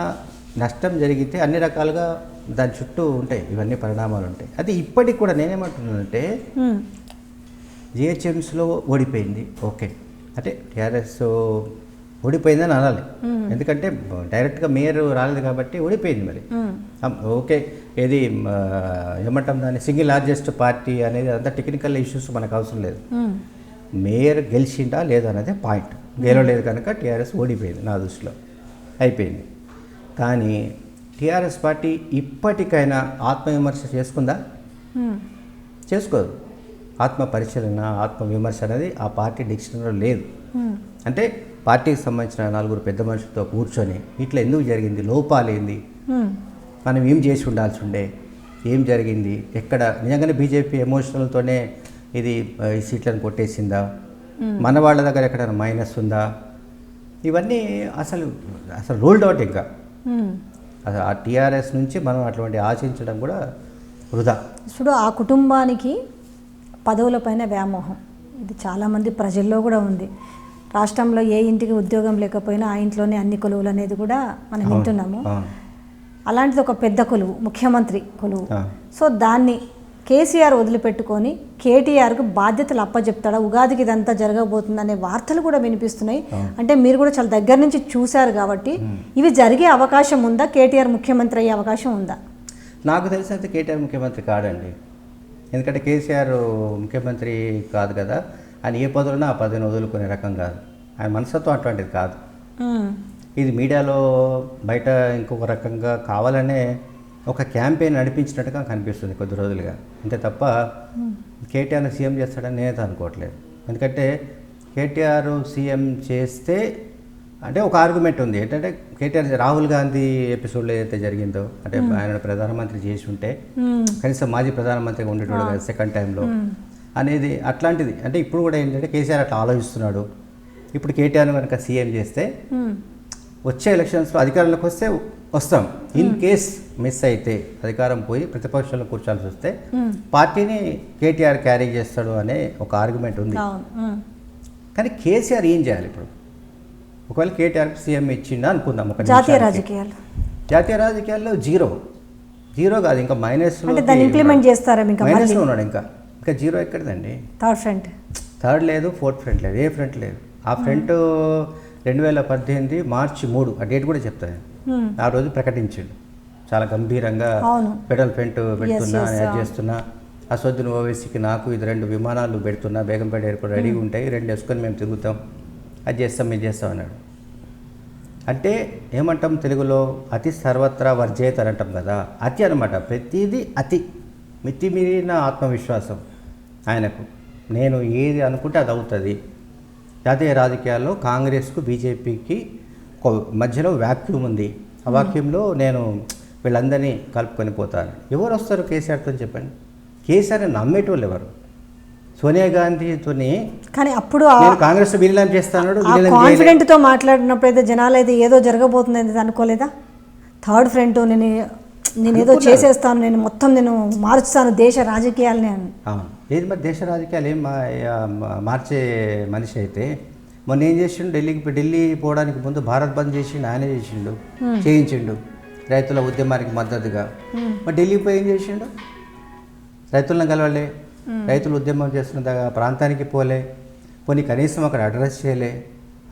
నష్టం జరిగితే అన్ని రకాలుగా దాని చుట్టూ ఉంటాయి, ఇవన్నీ పరిణామాలు ఉంటాయి. అది ఇప్పటికి కూడా నేనేమంటున్నానంటే జిహెచ్ఎంసీలో ఓడిపోయింది, ఓకే, అంటే టీఆర్ఎస్ ఓడిపోయిందని అనాలి. ఎందుకంటే డైరెక్ట్గా మేయర్ రాలేదు కాబట్టి ఓడిపోయింది. మరి ఓకే, ఏది ఏమంటాం దాన్ని, సింగిల్ లార్జెస్ట్ పార్టీ అనేది అంతా టెక్నికల్ ఇష్యూస్ మనకు అవసరం లేదు. మేయర్ గెలిచిండా లేదా అనేది పాయింట్. గెలవలేదు కనుక టీఆర్ఎస్ ఓడిపోయింది నా దృష్టిలో, అయిపోయింది. కానీ టీఆర్ఎస్ పార్టీ ఇప్పటికైనా ఆత్మవిమర్శ చేసుకుందా? చేసుకోదు. ఆత్మ పరిశీలన, ఆత్మవిమర్శ అనేది ఆ పార్టీ డిక్షనరీలో లేదు. అంటే పార్టీకి సంబంధించిన 4 పెద్ద మనుషులతో కూర్చొని ఇట్లా ఎందుకు జరిగింది, లోపాలేంది, మనం ఏం చేసి ఉండాల్సి ఉండే, ఏం జరిగింది, ఎక్కడ నిజంగానే బీజేపీ ఎమోషనల్తోనే ఇది ఈ సీట్లను కొట్టేసిందా, మన వాళ్ళ దగ్గర ఎక్కడైనా మైనస్ ఉందా, ఇవన్నీ అసలు రూల్డ్ అవుట్. ఇంకా అసలు ఆ టీఆర్ఎస్ నుంచి మనం అటువంటి ఆశించడం కూడా వృధా. ఇప్పుడు ఆ కుటుంబానికి పదవులపైన వ్యామోహం ఇది చాలామంది ప్రజల్లో కూడా ఉంది. రాష్ట్రంలో ఏ ఇంటికి ఉద్యోగం లేకపోయినా ఆ ఇంట్లోనే అన్ని కొలువులు అనేది కూడా మనం వింటున్నాము. అలాంటిది ఒక పెద్ద కొలువు, ముఖ్యమంత్రి కొలువు. సో దాన్ని కేసీఆర్ వదిలిపెట్టుకొని కేటీఆర్కు బాధ్యతలు అప్పచెప్తాడా, ఉగాదికి ఇదంతా జరగబోతుందనే వార్తలు కూడా వినిపిస్తున్నాయి. అంటే మీరు కూడా చాలా దగ్గర నుంచి చూశారు కాబట్టి ఇవి జరిగే అవకాశం ఉందా? కేటీఆర్ ముఖ్యమంత్రి అయ్యే అవకాశం ఉందా? నాకు తెలిసినంత కేటీఆర్ ముఖ్యమంత్రి కాడండి. ఎందుకంటే కేసీఆర్ ముఖ్యమంత్రి కాదు కదా, ఆయన ఏ పదవులున్నా ఆ పదవిని వదులుకునే రకం కాదు. ఆయన మనస్తత్వం అటువంటిది కాదు. ఇది మీడియాలో బయట ఇంకొక రకంగా కావాలనే ఒక క్యాంపెయిన్ నడిపించినట్టుగా కనిపిస్తుంది కొద్ది రోజులుగా, అంతే తప్ప కేటీఆర్ని సీఎం చేస్తాడని నేనైతే అనుకోవట్లేదు. ఎందుకంటే కేటీఆర్ సీఎం చేస్తే అంటే ఒక ఆర్గ్యుమెంట్ ఉంది ఏంటంటే, కేటీఆర్ రాహుల్ గాంధీ ఎపిసోడ్లో ఏదైతే జరిగిందో, అంటే ఆయన ప్రధానమంత్రి చేసి ఉంటే కనీసం మాజీ ప్రధానమంత్రిగా ఉండేటోడు కదా సెకండ్ టైంలో అనేది అట్లాంటిది. అంటే ఇప్పుడు కూడా ఏంటంటే కేసీఆర్ అట్లా ఆలోచిస్తున్నాడు. ఇప్పుడు కేటీఆర్ కనుక సీఎం చేస్తే వచ్చే ఎలక్షన్స్లో అధికారంలోకి వస్తే వస్తాం, ఇన్ కేస్ మిస్ అయితే అధికారం పోయి ప్రతిపక్షంలో కూర్చోాల్సి వస్తే పార్టీని కేటీఆర్ క్యారీ చేస్తాడు అనే ఒక ఆర్గ్యుమెంట్ ఉంది. కానీ కేసీఆర్ ఏం చేయాలి ఇప్పుడు? ఒకవేళ కేటీఆర్ సీఎం ఇచ్చిండా అనుకుందాం, ఒక జాతీయ రాజకీయాల్లో జీరో కాదు, ఇంకా మైనస్లో ఇంప్లిమెంట్ చేస్తారా? మైనస్లో ఉన్నాడు. ఇంకా జీరో ఎక్కడదండి? థర్డ్ లేదు, ఫోర్త్ ఫ్రంట్ లేదు, ఏ ఫ్రంట్ లేదు. ఆ ఫ్రంట్ 2018 మార్చి 3 ఆ డేట్ కూడా చెప్తాను. ఆ రోజు ప్రకటించాడు చాలా గంభీరంగా, ఫెడరల్ ఫ్రంట్ పెడుతున్నా, యాడ్ చేస్తున్నా అసదుద్దీన్ ఓవైసీకి నాకు ఇది 2 విమానాలు పెడుతున్నా, బేగంపేట ఎయిర్పోర్ట్ రెడీగా ఉంటాయి, 2 వేసుకొని మేము తిరుగుతాం, అది చేస్తాం ఇది చేస్తాం అన్నాడు. అంటే ఏమంటాం తెలుగులో అతి సర్వత్రా వర్జేత్ అని అంటాం కదా, అతి అనమాట. ప్రతిదీ అతి, మితిమీరిన ఆత్మవిశ్వాసం ఆయనకు. నేను ఏది అనుకుంటే అది అవుతుంది. జాతీయ రాజకీయాల్లో కాంగ్రెస్కు బీజేపీకి ఒక మధ్యలో వ్యాక్యూమ్ ఉంది. ఆ వాక్యూమ్లో నేను వీళ్ళందరినీ కలుపుకొని పోతాను. ఎవరు వస్తారు కేసీఆర్తో చెప్పండి? కేసీఆర్ని నమ్మేటోళ్ళు ఎవరు? సోనియా గాంధీతోని కానీ అప్పుడు నేను కాంగ్రెస్ విలీనం చేస్తాను కాన్ఫిడెంట్ తో మాట్లాడినప్పుడు అయితే జనాలు అయితే ఏదో జరగబోతుంది అనేది అనుకోలేదా? థర్డ్ ఫ్రంట్ నేను ఏదో చేసేస్తాను, నేను మొత్తం నేను మార్చుతాను దేశ రాజకీయాలని అని. ఏది మరి దేశ రాజకీయాలు ఏం మార్చే మనిషి అయితే మొన్న ఏం చేసిండు? ఢిల్లీ పోవడానికి ముందు భారత్ బంద్ చేసిండు, ఆయనే చేయించిండు రైతుల ఉద్యమానికి మద్దతుగా. మరి ఢిల్లీకి పోయి ఏం చేసిండు? రైతులను కలవలే, రైతులు ఉద్యమం చేస్తున్న ప్రాంతానికి పోలే, పోనీ కనీసం అక్కడ అడ్రస్ చేయలే.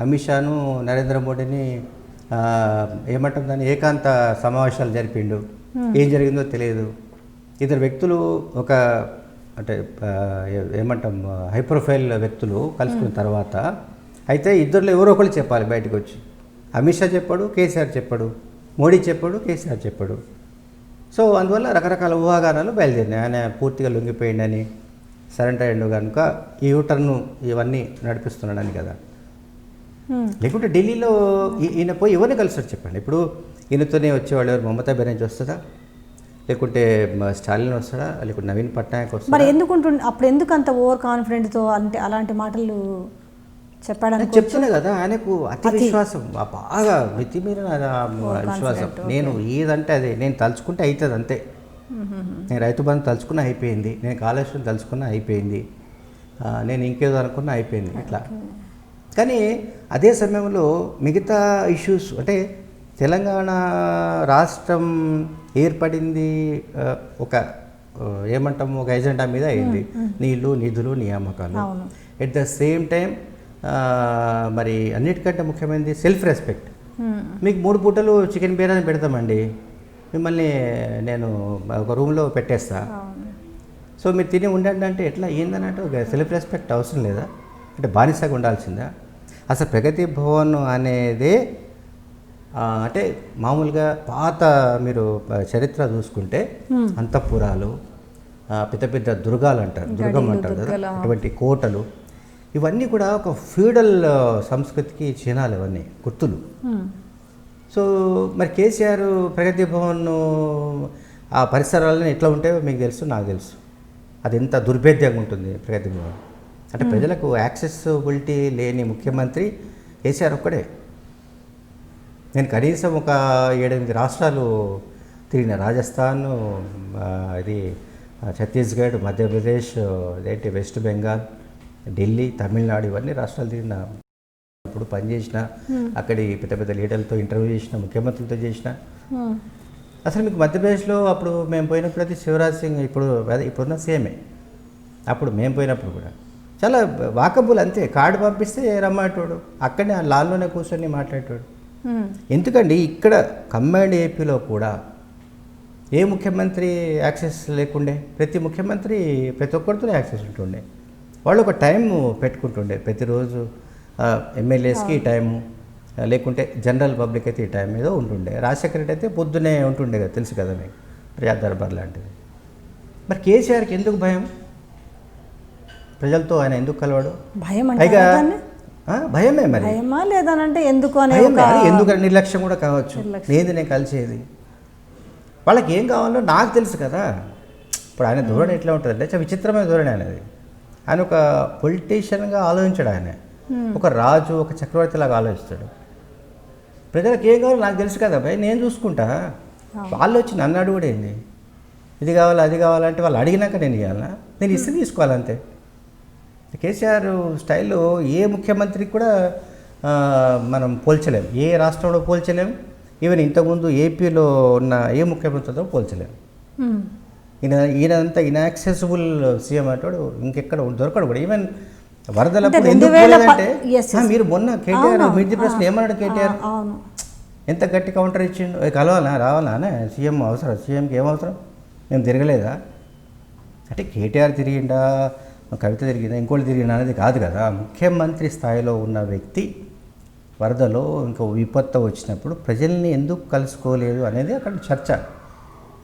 అమిత్ షాను నరేంద్ర మోడీని ఏమంటాం దాన్ని ఏకాంత సమావేశాలు జరిపిండు. ఏం జరిగిందో తెలియదు. ఇద్దరు వ్యక్తులు ఒక అంటే ఏమంటాం హై ప్రొఫైల్ వ్యక్తులు కలుసుకున్న తర్వాత అయితే ఇద్దరిలో ఎవరో ఒకరు చెప్పాలి బయటకు వచ్చి. అమిత్ షా చెప్పాడు, కేసీఆర్ చెప్పాడు, మోడీ చెప్పాడు, కేసీఆర్ చెప్పాడు. సో అందువల్ల రకరకాల ఊహాగానాలు బయలుదేరినాయి. ఆయన పూర్తిగా లొంగిపోయిండని, సరెండర్ అయ్యిండు కనుక ఈ యూటర్ను ఇవన్నీ నడిపిస్తున్నాడని కదా. లేకుంటే ఢిల్లీలో ఈయన పోయి ఎవరిని కలిసారు చెప్పండి? ఇప్పుడు ఈయనతోనే వచ్చేవాళ్ళు ఎవరు? మమతా బెనర్జీ వస్తుందా, లేకుంటే స్టాలిన్ వస్తాడా, లేకుంటే నవీన్ పట్నాయక్ వస్తాడా? మరి అప్పుడు ఎందుకు అంత ఓవర్ కాన్ఫిడెంట్తో అంటే అలాంటి మాటలు చెప్పాడని చెప్తున్నా కదా. ఆయనకు అతి విశ్వాసం, బాగా మితిమీరిన విశ్వాసం. నేను ఏదంటే అదే, నేను తలుచుకుంటే అవుతుంది అంతే. నేను రైతు బంధు తలుచుకున్నా అయిపోయింది, నేను కాళేశ్వరం తలుచుకున్నా అయిపోయింది, నేను ఇంకేదో అనుకున్నా అయిపోయింది ఇట్లా. కానీ అదే సమయంలో మిగతా ఇష్యూస్ అంటే తెలంగాణ రాష్ట్రం ఏర్పడింది ఒక ఏమంటాము ఒక ఎజెండా మీద అయింది, నీళ్లు నిధులు నియామకాలు. ఎట్ ద సేమ్ టైం మరి అన్నిటికంటే ముఖ్యమైనది సెల్ఫ్ రెస్పెక్ట్. మీకు 3 పూటలు చికెన్ బిర్యానీ పెడతామండి, మిమ్మల్ని నేను ఒక రూమ్లో పెట్టేస్తా, సో మీరు తిని ఉండండి అంటే ఎట్లా ఏందన్నట్టు సెల్ఫ్ రెస్పెక్ట్ అవసరం లేదా? అంటే బానిసగా ఉండాల్సిందా? అసలు ప్రగతి భవన్ అనేదే అంటే మామూలుగా పాత మీరు చరిత్ర చూసుకుంటే అంతఃపురాలు, పెద్ద పెద్ద దుర్గాలు అంటారు, దుర్గం అంటారు కదా, అటువంటి కోటలు, ఇవన్నీ కూడా ఒక ఫ్యూడల్ సంస్కృతికి చిహ్నాలు, ఇవన్నీ గుర్తులు. సో మరి కేసీఆర్ ప్రగతి భవన్ ఆ పరిసరాలను ఎట్లా ఉంటాయో మీకు తెలుసు, నాకు తెలుసు. అది ఎంత దుర్భేద్యంగా ఉంటుంది ప్రగతి భవన్. అంటే ప్రజలకు యాక్సెసిబిలిటీ లేని ముఖ్యమంత్రి కేసీఆర్ ఒక్కడే. నేను కనీసం ఒక 7-8 రాష్ట్రాలు తిరిగిన, రాజస్థాన్, ఇది ఛత్తీస్గఢ్, మధ్యప్రదేశ్, అదేంటి వెస్ట్ బెంగాల్, ఢిల్లీ, తమిళనాడు, ఇవన్నీ రాష్ట్రాలు తిరిగిన. ఇప్పుడు పనిచేసిన అక్కడి పెద్ద పెద్ద లీడర్లతో ఇంటర్వ్యూ చేసిన, ముఖ్యమంత్రులతో చేసిన. అసలు మీకు మధ్యప్రదేశ్లో అప్పుడు మేము పోయినప్పుడు అయితే శివరాజ్ సింగ్ ఇప్పుడున్న సేమే, అప్పుడు మేము పోయినప్పుడు కూడా చాలా వాకబుల్ అంతే. కార్డు పంపిస్తే రమ్మేటోడు, అక్కడనే ఆ లాల్లోనే కూర్చొని మాట్లాడేటోడు. ఎందుకండి ఇక్కడ కంబైన్డ్ ఏపీలో కూడా ఏ ముఖ్యమంత్రి యాక్సెస్ లేకుండే? ప్రతి ముఖ్యమంత్రి ప్రతి ఒక్కరితో యాక్సెస్ ఉంటుండే. వాళ్ళు ఒక టైం పెట్టుకుంటుండే, ప్రతిరోజు ఎమ్మెల్యేస్కి ఈ టైము, లేకుంటే జనరల్ పబ్లిక్ అయితే ఈ టైం ఏదో ఉంటుండే. రాజశేఖర రెడ్డి అయితే పొద్దునే ఉంటుండే కదా, తెలుసు కదా మీకు, ప్రజా దర్బార్ లాంటిది. మరి కేసీఆర్కి ఎందుకు భయం? ప్రజలతో ఆయన ఎందుకు కలవాడు? పైగా భయమే. మరి భయమా లేదనంటే ఎందుకు ఎందుకు నిర్లక్ష్యం కూడా కావచ్చు. నేను కలిసేది వాళ్ళకి ఏం కావాలో నాకు తెలుసు కదా. ఇప్పుడు ఆయన ధోరణి ఎట్లా ఉంటుందంటే చాలా విచిత్రమైన ధోరణి అనేది. ఆయన ఒక పొలిటీషియన్గా ఆలోచించాడు. ఆయన ఒక రాజు, ఒక చక్రవర్తి లాగా ఆలోచిస్తాడు. ప్రజలకు ఏం కావాలో నాకు తెలుసు కదా భయ్, నేను చూసుకుంటా. వాళ్ళు వచ్చి నన్ను అడుగుడేంది, ఇది కావాలా అది కావాలంటే వాళ్ళు అడిగినాక నేను ఇవ్వాలా, నేను ఇస్తే తీసుకోవాలంతే. కేసీఆర్ స్టైల్లో ఏ ముఖ్యమంత్రికి కూడా మనం పోల్చలేం, ఏ రాష్ట్రంలో పోల్చలేం, ఈవెన్ ఇంతకుముందు ఏపీలో ఉన్న ఏ ముఖ్యమంత్రితో పోల్చలేం. ఈయనంతా ఇన్యాక్సెసిబుల్ సీఎం అంటాడు, ఇంకెక్కడ దొరకడు కూడా. ఈవెన్ వరదలప్పుడు ఎందుకు పోలేదంటే, మీరు మొన్న కేటీఆర్ మిడ్ది ప్రశ్న ఏమన్నాడు కేటీఆర్, ఎంత గట్టి కౌంటర్ ఇచ్చిండు, కలవాలా రావాలా సీఎం అవసరం, సీఎంకి ఏమవసరం, మేము తిరగలేదా అంటే కేటీఆర్ తిరిగిండా, కవిత తిరిగిందా, ఇంకోటి తిరిగిందా అనేది కాదు కదా. ముఖ్యమంత్రి స్థాయిలో ఉన్న వ్యక్తి వరదలో ఇంకా విపత్తు వచ్చినప్పుడు ప్రజల్ని ఎందుకు కలుసుకోలేదు అనేది అక్కడ చర్చ.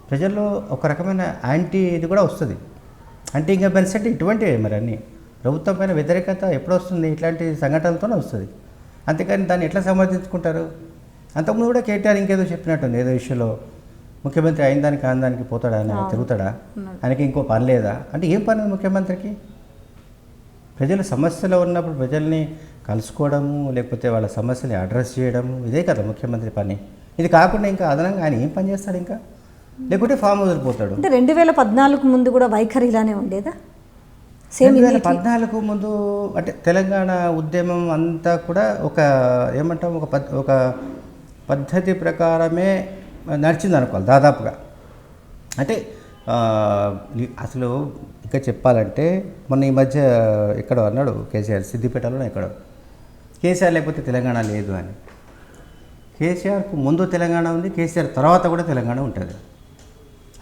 ప్రజల్లో ఒక రకమైన యాంటీ ఇది కూడా వస్తుంది. అంటే ఇంకా బెనిఫిట్ ఇటువంటివే మరి అన్నీ. ప్రభుత్వం పైన వ్యతిరేకత ఎప్పుడు వస్తుంది? ఇట్లాంటి సంఘటనలతోనే వస్తుంది. అంతేకాని దాన్ని ఎట్లా సమర్థించుకుంటారు? అంతకుముందు కూడా కేటీఆర్ ఇంకేదో చెప్పినట్టుంది, ఏదో విషయంలో ముఖ్యమంత్రి అయిన దానికి కాని దానికి పోతాడా, ఆయన తిరుగుతాడా, ఆయనకి ఇంకో పని లేదా అంటే ఏం పని ముఖ్యమంత్రికి? ప్రజల సమస్యలో ఉన్నప్పుడు ప్రజల్ని కలుసుకోవడము, లేకపోతే వాళ్ళ సమస్యని అడ్రస్ చేయడము, ఇదే కదా ముఖ్యమంత్రి పని. ఇది కాకుండా ఇంకా అదనంగా ఆయన ఏం పని చేస్తాడు ఇంకా? లేకుంటే ఫామ్ వదిలిపోతాడు. అంటే 2014 ముందు కూడా వైఖరి ఇలానే ఉండేదా? సేమ్ 2014 ముందు అంటే తెలంగాణ ఉద్యమం అంతా కూడా ఒక ఏమంటాం, ఒక పద్ధతి ప్రకారమే నడిచింది అనుకోవాలి దాదాపుగా. అంటే అసలు ఇంకా చెప్పాలంటే మొన్న ఈ మధ్య ఎక్కడో అన్నాడు కేసీఆర్, సిద్దిపేటలో ఎక్కడో, కేసీఆర్ లేకపోతే తెలంగాణ లేదు అని. కేసీఆర్కు ముందు తెలంగాణ ఉంది, కేసీఆర్ తర్వాత కూడా తెలంగాణ ఉంటుంది.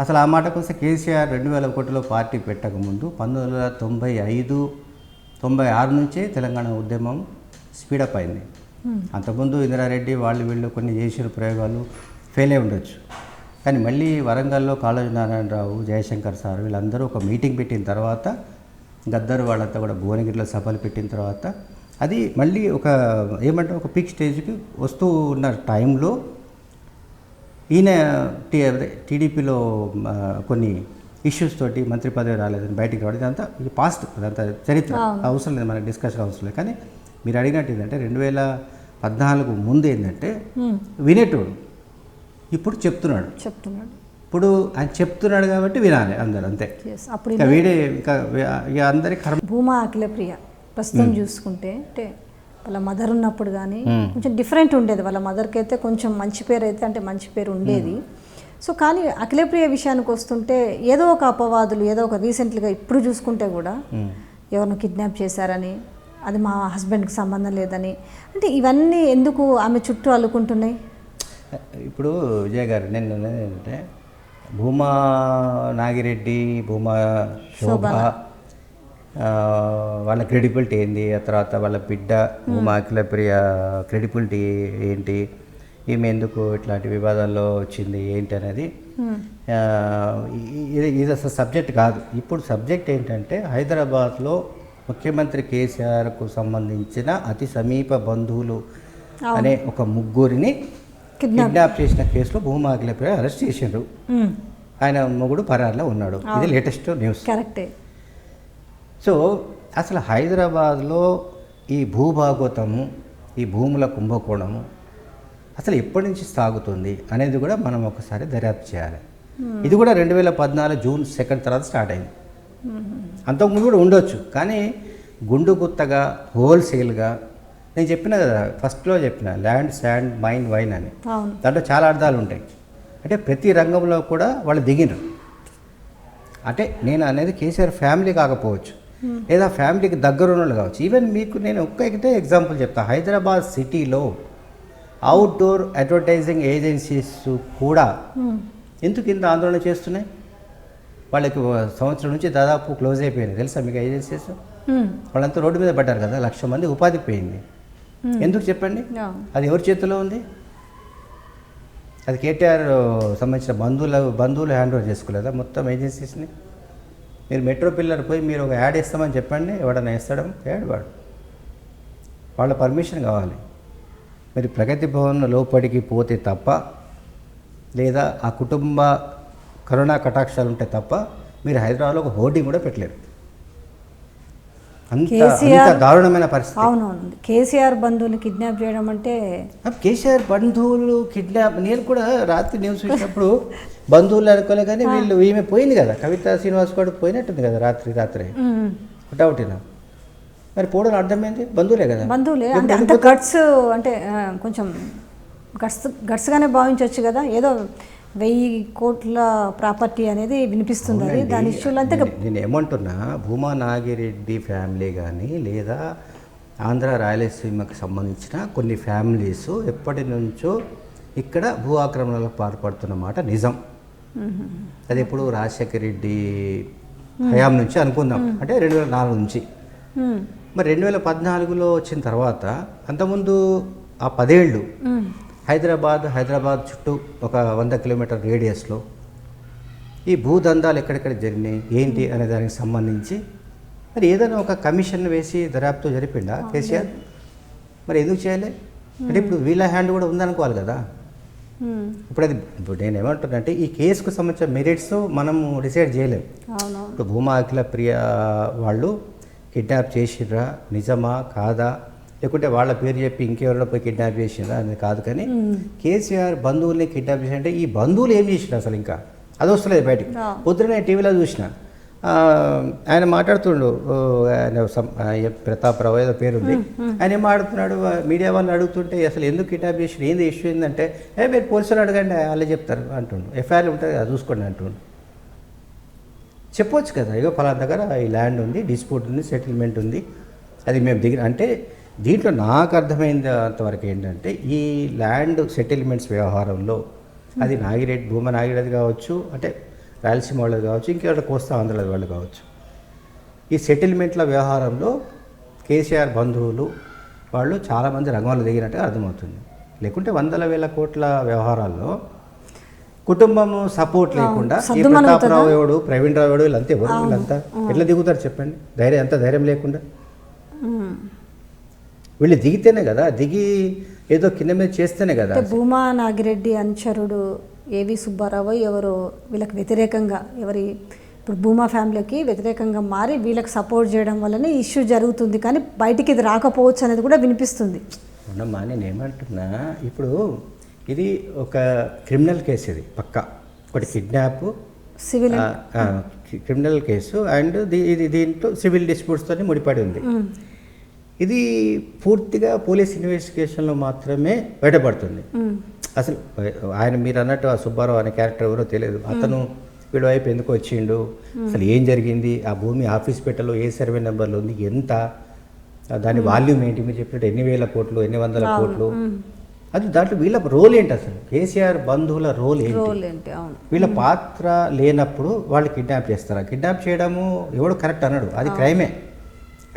అసలు ఆ మాటకు వస్తే కేసీఆర్ 2001లో పార్టీ పెట్టకముందు 1995, 96 నుంచే తెలంగాణ ఉద్యమం స్పీడప్ అయింది. అంతకుముందు ఇందిరారెడ్డి వాళ్ళు వీళ్ళు కొన్ని చేసిన ప్రయోగాలు ఫెయిల్ అయి ఉండొచ్చు. కానీ మళ్ళీ వరంగల్లో కాళోజీ నారాయణరావు, జయశంకర్ సార్ వీళ్ళందరూ ఒక మీటింగ్ పెట్టిన తర్వాత, గద్దరు వాళ్ళంతా కూడా భువనగిరిలో సభలు పెట్టిన తర్వాత అది మళ్ళీ ఒక ఏమంటే ఒక పీక్ స్టేజ్కి వస్తూ ఉన్న టైంలో ఈయన టీడీపీలో కొన్ని ఇష్యూస్ తోటి మంత్రి పదవి రాలేదని బయటికి రావడం, ఇదంతా ఇది పాస్ట్, అదంతా చరిత్ర, అవసరం లేదు మనకి డిస్కషన్ అవసరం లేదు. కానీ మీరు అడిగినట్టు ఏంటంటే 2014 ముందు ఏంటంటే వినేటోడు, ఇప్పుడు చెప్తున్నాడు. ఇప్పుడు ఆయన చెప్తున్నాడు కాబట్టి వినాలి అందరు, అంతే. ఇంకా వీడే ఇంకా అందరి భూమా అఖిలప్రియ ప్రస్తుతం చూసుకుంటే అంటే వాళ్ళ మదర్ ఉన్నప్పుడు కానీ కొంచెం డిఫరెంట్ ఉండేది. వాళ్ళ మదర్కి అయితే కొంచెం మంచి పేరు అయితే అంటే మంచి పేరు ఉండేది. సో కానీ అఖిలప్రియ విషయానికి వస్తుంటే ఏదో ఒక అపవాదులు, ఏదో ఒక రీసెంట్లీగా ఇప్పుడు చూసుకుంటే కూడా ఎవరిని కిడ్నాప్ చేశారని, అది మా హస్బెండ్కి సంబంధం లేదని, అంటే ఇవన్నీ ఎందుకు ఆమె చుట్టూ అల్లుకుంటున్నాయి? ఇప్పుడు విజయ్ గారు నేను ఏంటంటే భూమా నాగిరెడ్డి, భూమా శోభ వాళ్ళ క్రెడిబిలిటీ ఏంది, ఆ తర్వాత వాళ్ళ బిడ్డ భూమా అఖిలప్రియ క్రెడిబిలిటీ ఏంటి, ఈమె ఎందుకు ఇట్లాంటి వివాదాల్లో వచ్చింది ఏంటి అనేది ఇది అసలు సబ్జెక్ట్ కాదు. ఇప్పుడు సబ్జెక్ట్ ఏంటంటే హైదరాబాద్లో ముఖ్యమంత్రి కేసీఆర్కు సంబంధించిన అతి సమీప బంధువులు అనే ఒక ముగ్గురిని కిడ్నాప్ చేసిన కేసులో భూమా అఖిలప్రియ అరెస్ట్ చేసిండ్రు. ఆయన మొగుడు పరారులో ఉన్నాడు. ఇది లేటెస్ట్ న్యూస్. కరెక్టే. సో అసలు హైదరాబాద్లో ఈ భూభాగవతము, ఈ భూముల కుంభకోణము అసలు ఎప్పటి నుంచి సాగుతుంది అనేది కూడా మనం ఒకసారి దర్యాప్తు చేయాలి. ఇది కూడా 2014 జూన్ 2 తర్వాత స్టార్ట్ అయింది. అంతకుముందు కూడా ఉండొచ్చు, కానీ గుండు గుత్తగా హోల్సేల్గా నేను చెప్పిన కదా, ఫస్ట్లో చెప్పిన ల్యాండ్, శాండ్, మైన్, వైన్ అని, దాంట్లో చాలా అర్థాలు ఉంటాయి. అంటే ప్రతి రంగంలో కూడా వాళ్ళు దిగినరు. అంటే నేను అనేది కేసీఆర్ ఫ్యామిలీ కాకపోవచ్చు, లేదా ఫ్యామిలీకి దగ్గర ఉన్న కావచ్చు. ఈవెన్ మీకు నేను ఒక్కటే ఎగ్జాంపుల్ చెప్తాను. హైదరాబాద్ సిటీలో అవుట్డోర్ అడ్వర్టైజింగ్ ఏజెన్సీస్ కూడా ఎందుకు ఇంత ఆందోళన చేస్తున్నాయి? వాళ్ళకి సంవత్సరం నుంచి దాదాపు క్లోజ్ అయిపోయినాయి తెలుసా మీకు ఏజెన్సీస్. వాళ్ళంతా రోడ్డు మీద పడ్డారు కదా, 1,00,000 మంది ఉపాధి పోయింది. ఎందుకు చెప్పండి? అది ఎవరి చేతిలో ఉంది? అది కేటీఆర్ సంబంధించిన బంధువులు హ్యాండ్ ఓవర్ చేసుకోలేదా మొత్తం ఏజెన్సీస్ని? మీరు మెట్రో పిల్లర్ పోయి మీరు ఒక యాడ్ ఇస్తామని చెప్పండి, ఎవడన్నా వేస్తాడం యాడ్ వాడు, వాళ్ళ పర్మిషన్ కావాలి. మీరు ప్రగతి భవన్ లోపలికి పోతే తప్ప, లేదా ఆ కుటుంబ కరోనా కటాక్షాలు ఉంటే తప్ప మీరు హైదరాబాద్లో ఒక హోర్డింగ్ కూడా పెట్టలేరు. అంత దారుణమైన పరిస్థితి. అవునవును. కేసీఆర్ బంధువులు కిడ్నాప్ చేయడం అంటే, కేసీఆర్ బంధువులు కిడ్నాప్, నేను కూడా రాత్రి న్యూస్ చూసినప్పుడు బంధువులు అనుకోలే, కానీ వీళ్ళు ఈమె పోయింది కదా, కవిత శ్రీనివాస్ కూడా పోయినట్టుంది కదా రాత్రి డౌటినా. మరి పోవడం అర్థమైంది, బంధువులే కదా. బంధువులే అంటే అంత గట్స్, అంటే కొంచెం గట్స్గానే భావించవచ్చు కదా. ఏదో 1000 కోట్ల ప్రాపర్టీ అనేది వినిపిస్తుంది, అది దాని ఇష్యూలు అంతే. నేను ఏమంటున్నా, భూమా నాగిరెడ్డి ఫ్యామిలీ కానీ, లేదా ఆంధ్ర రాయలసీమకు సంబంధించిన కొన్ని ఫ్యామిలీస్ ఎప్పటి నుంచో ఇక్కడ భూ ఆక్రమణలకు పాల్పడుతున్న మాట నిజం. అది ఎప్పుడు రాజశేఖర రెడ్డి హయాం నుంచి అనుకుందాం, అంటే 2004 నుంచి. మరి 2014లో వచ్చిన తర్వాత అంతకుముందు ఆ 10 ఏళ్ళు హైదరాబాద్ చుట్టూ ఒక 100 కిలోమీటర్ రేడియస్లో ఈ భూదందాలు ఎక్కడెక్కడ జరిగినాయి ఏంటి అనే దానికి సంబంధించి మరి ఏదైనా ఒక కమిషన్ వేసి దర్యాప్తు జరిపిండా కేసీఆర్? మరి ఎందుకు చేయలే? అంటే ఇప్పుడు వీళ్ళ హ్యాండ్ కూడా ఉందనుకోవాలి కదా. ఇప్పుడు నేను ఏమంటున్నానంటే ఈ కేసుకు సంబంధించిన మెరిట్స్ మనం డిసైడ్ చేయలేము. ఇప్పుడు భూమా అఖిల ప్రియ వాళ్ళు కిడ్నాప్ చేసిర్రా, నిజమా కాదా, లేకుంటే వాళ్ళ పేరు చెప్పి ఇంకెవరిలో పోయి కిడ్నాప్ చేసిర్రా అనేది కాదు. కానీ కేసీఆర్ బంధువుల్ని కిడ్నాప్ చేసినంటే ఈ బంధువులు ఏం చేసినా అసలు ఇంకా అది వస్తలేదు బయటికి. పొద్దున టీవీలో చూసిన ఆయన మాట్లాడుతుండు, ప్రతాపరావు ఏదో పేరుంది, ఆయన ఏం మాట్లాడుతున్నాడు, మీడియా వాళ్ళు అడుగుతుంటే అసలు ఎందుకు కిడ్నాప్ చేసి ఏంది ఇష్యూ ఏంటంటే మీరు పోలీసులు అడగండి వాళ్ళే చెప్తారు అంటుండు, ఎఫ్ఐఆర్ ఉంటుంది అది చూసుకోండి అంటుండు. చెప్పొచ్చు కదా, ఇగో ఫలానా దగ్గర ఈ ల్యాండ్ ఉంది, డిస్ప్యూట్ ఉంది, సెటిల్మెంట్ ఉంది, అది మేము అంటే దీంట్లో నాకు అర్థమైంది అంతవరకు ఏంటంటే ఈ ల్యాండ్ సెటిల్మెంట్స్ వ్యవహారంలో అది భూమా నాగిరెడ్డి కావచ్చు, అంటే రాయలసీమ వాళ్ళది కావచ్చు, ఇంకెవరి కోస్తా ఆంధ్రలో వాళ్ళు కావచ్చు, ఈ సెటిల్మెంట్ల వ్యవహారంలో కేసీఆర్ బంధువులు వాళ్ళు చాలామంది రంగంలో దిగినట్టుగా అర్థమవుతుంది. లేకుంటే 100,000 కోట్ల వ్యవహారాల్లో కుటుంబం సపోర్ట్ లేకుండా ఈ ప్రతాపరావు ఎవడు, ప్రవీణ్ రావు ఎవడు, వీళ్ళంతా ఎవరు, వీళ్ళంతా ఎట్లా దిగుతారు చెప్పండి? ధైర్యం లేకుండా వీళ్ళు దిగితేనే కదా, దిగి ఏదో కింద మీద చేస్తేనే కదా. భూమా నాగిరెడ్డి అనుచరుడు ఏవి సుబ్బారావు ఎవరు వీళ్ళకి వ్యతిరేకంగా ఇప్పుడు భూమా ఫ్యామిలీకి వ్యతిరేకంగా మారి వీళ్ళకి సపోర్ట్ చేయడం వల్లనే ఇష్యూ జరుగుతుంది, కానీ బయటికి ఇది రాకపోవచ్చు అనేది కూడా వినిపిస్తుంది. అవునమ్మా, నేను ఏమంటున్నా, ఇప్పుడు ఇది ఒక క్రిమినల్ కేసు, ఇది పక్కా ఒకటి kidnap civil criminal case, and ఇది దీంట్లో సివిల్ డిస్ప్యూట్స్తో ముడిపడి ఉంది. ఇది పూర్తిగా పోలీస్ ఇన్వెస్టిగేషన్లో మాత్రమే బయటపడుతుంది. అసలు ఆయన మీరు అన్నట్టు ఆ సుబ్బారావు అనే క్యారెక్టర్ ఎవరో తెలియదు, అతను వీడి వైపు ఎందుకు వచ్చిండు, అసలు ఏం జరిగింది, ఆ భూమి ఆఫీస్ పెట్టలో ఏ సర్వే నెంబర్లో ఉంది, ఎంత దాని వాల్యూమ్ ఏంటి, మీరు చెప్పినట్టు ఎన్ని వేల కోట్లు, ఎన్ని వందల కోట్లు, అది దాంట్లో వీళ్ళ రోల్ ఏంటి, అసలు కేసీఆర్ బంధువుల రోల్ ఏంటి, వీళ్ళ పాత్ర లేనప్పుడు వాళ్ళు కిడ్నాప్ చేస్తారు. కిడ్నాప్ చేయడము ఎవడు కరెక్ట్ అన్నాడు, అది క్రైమే.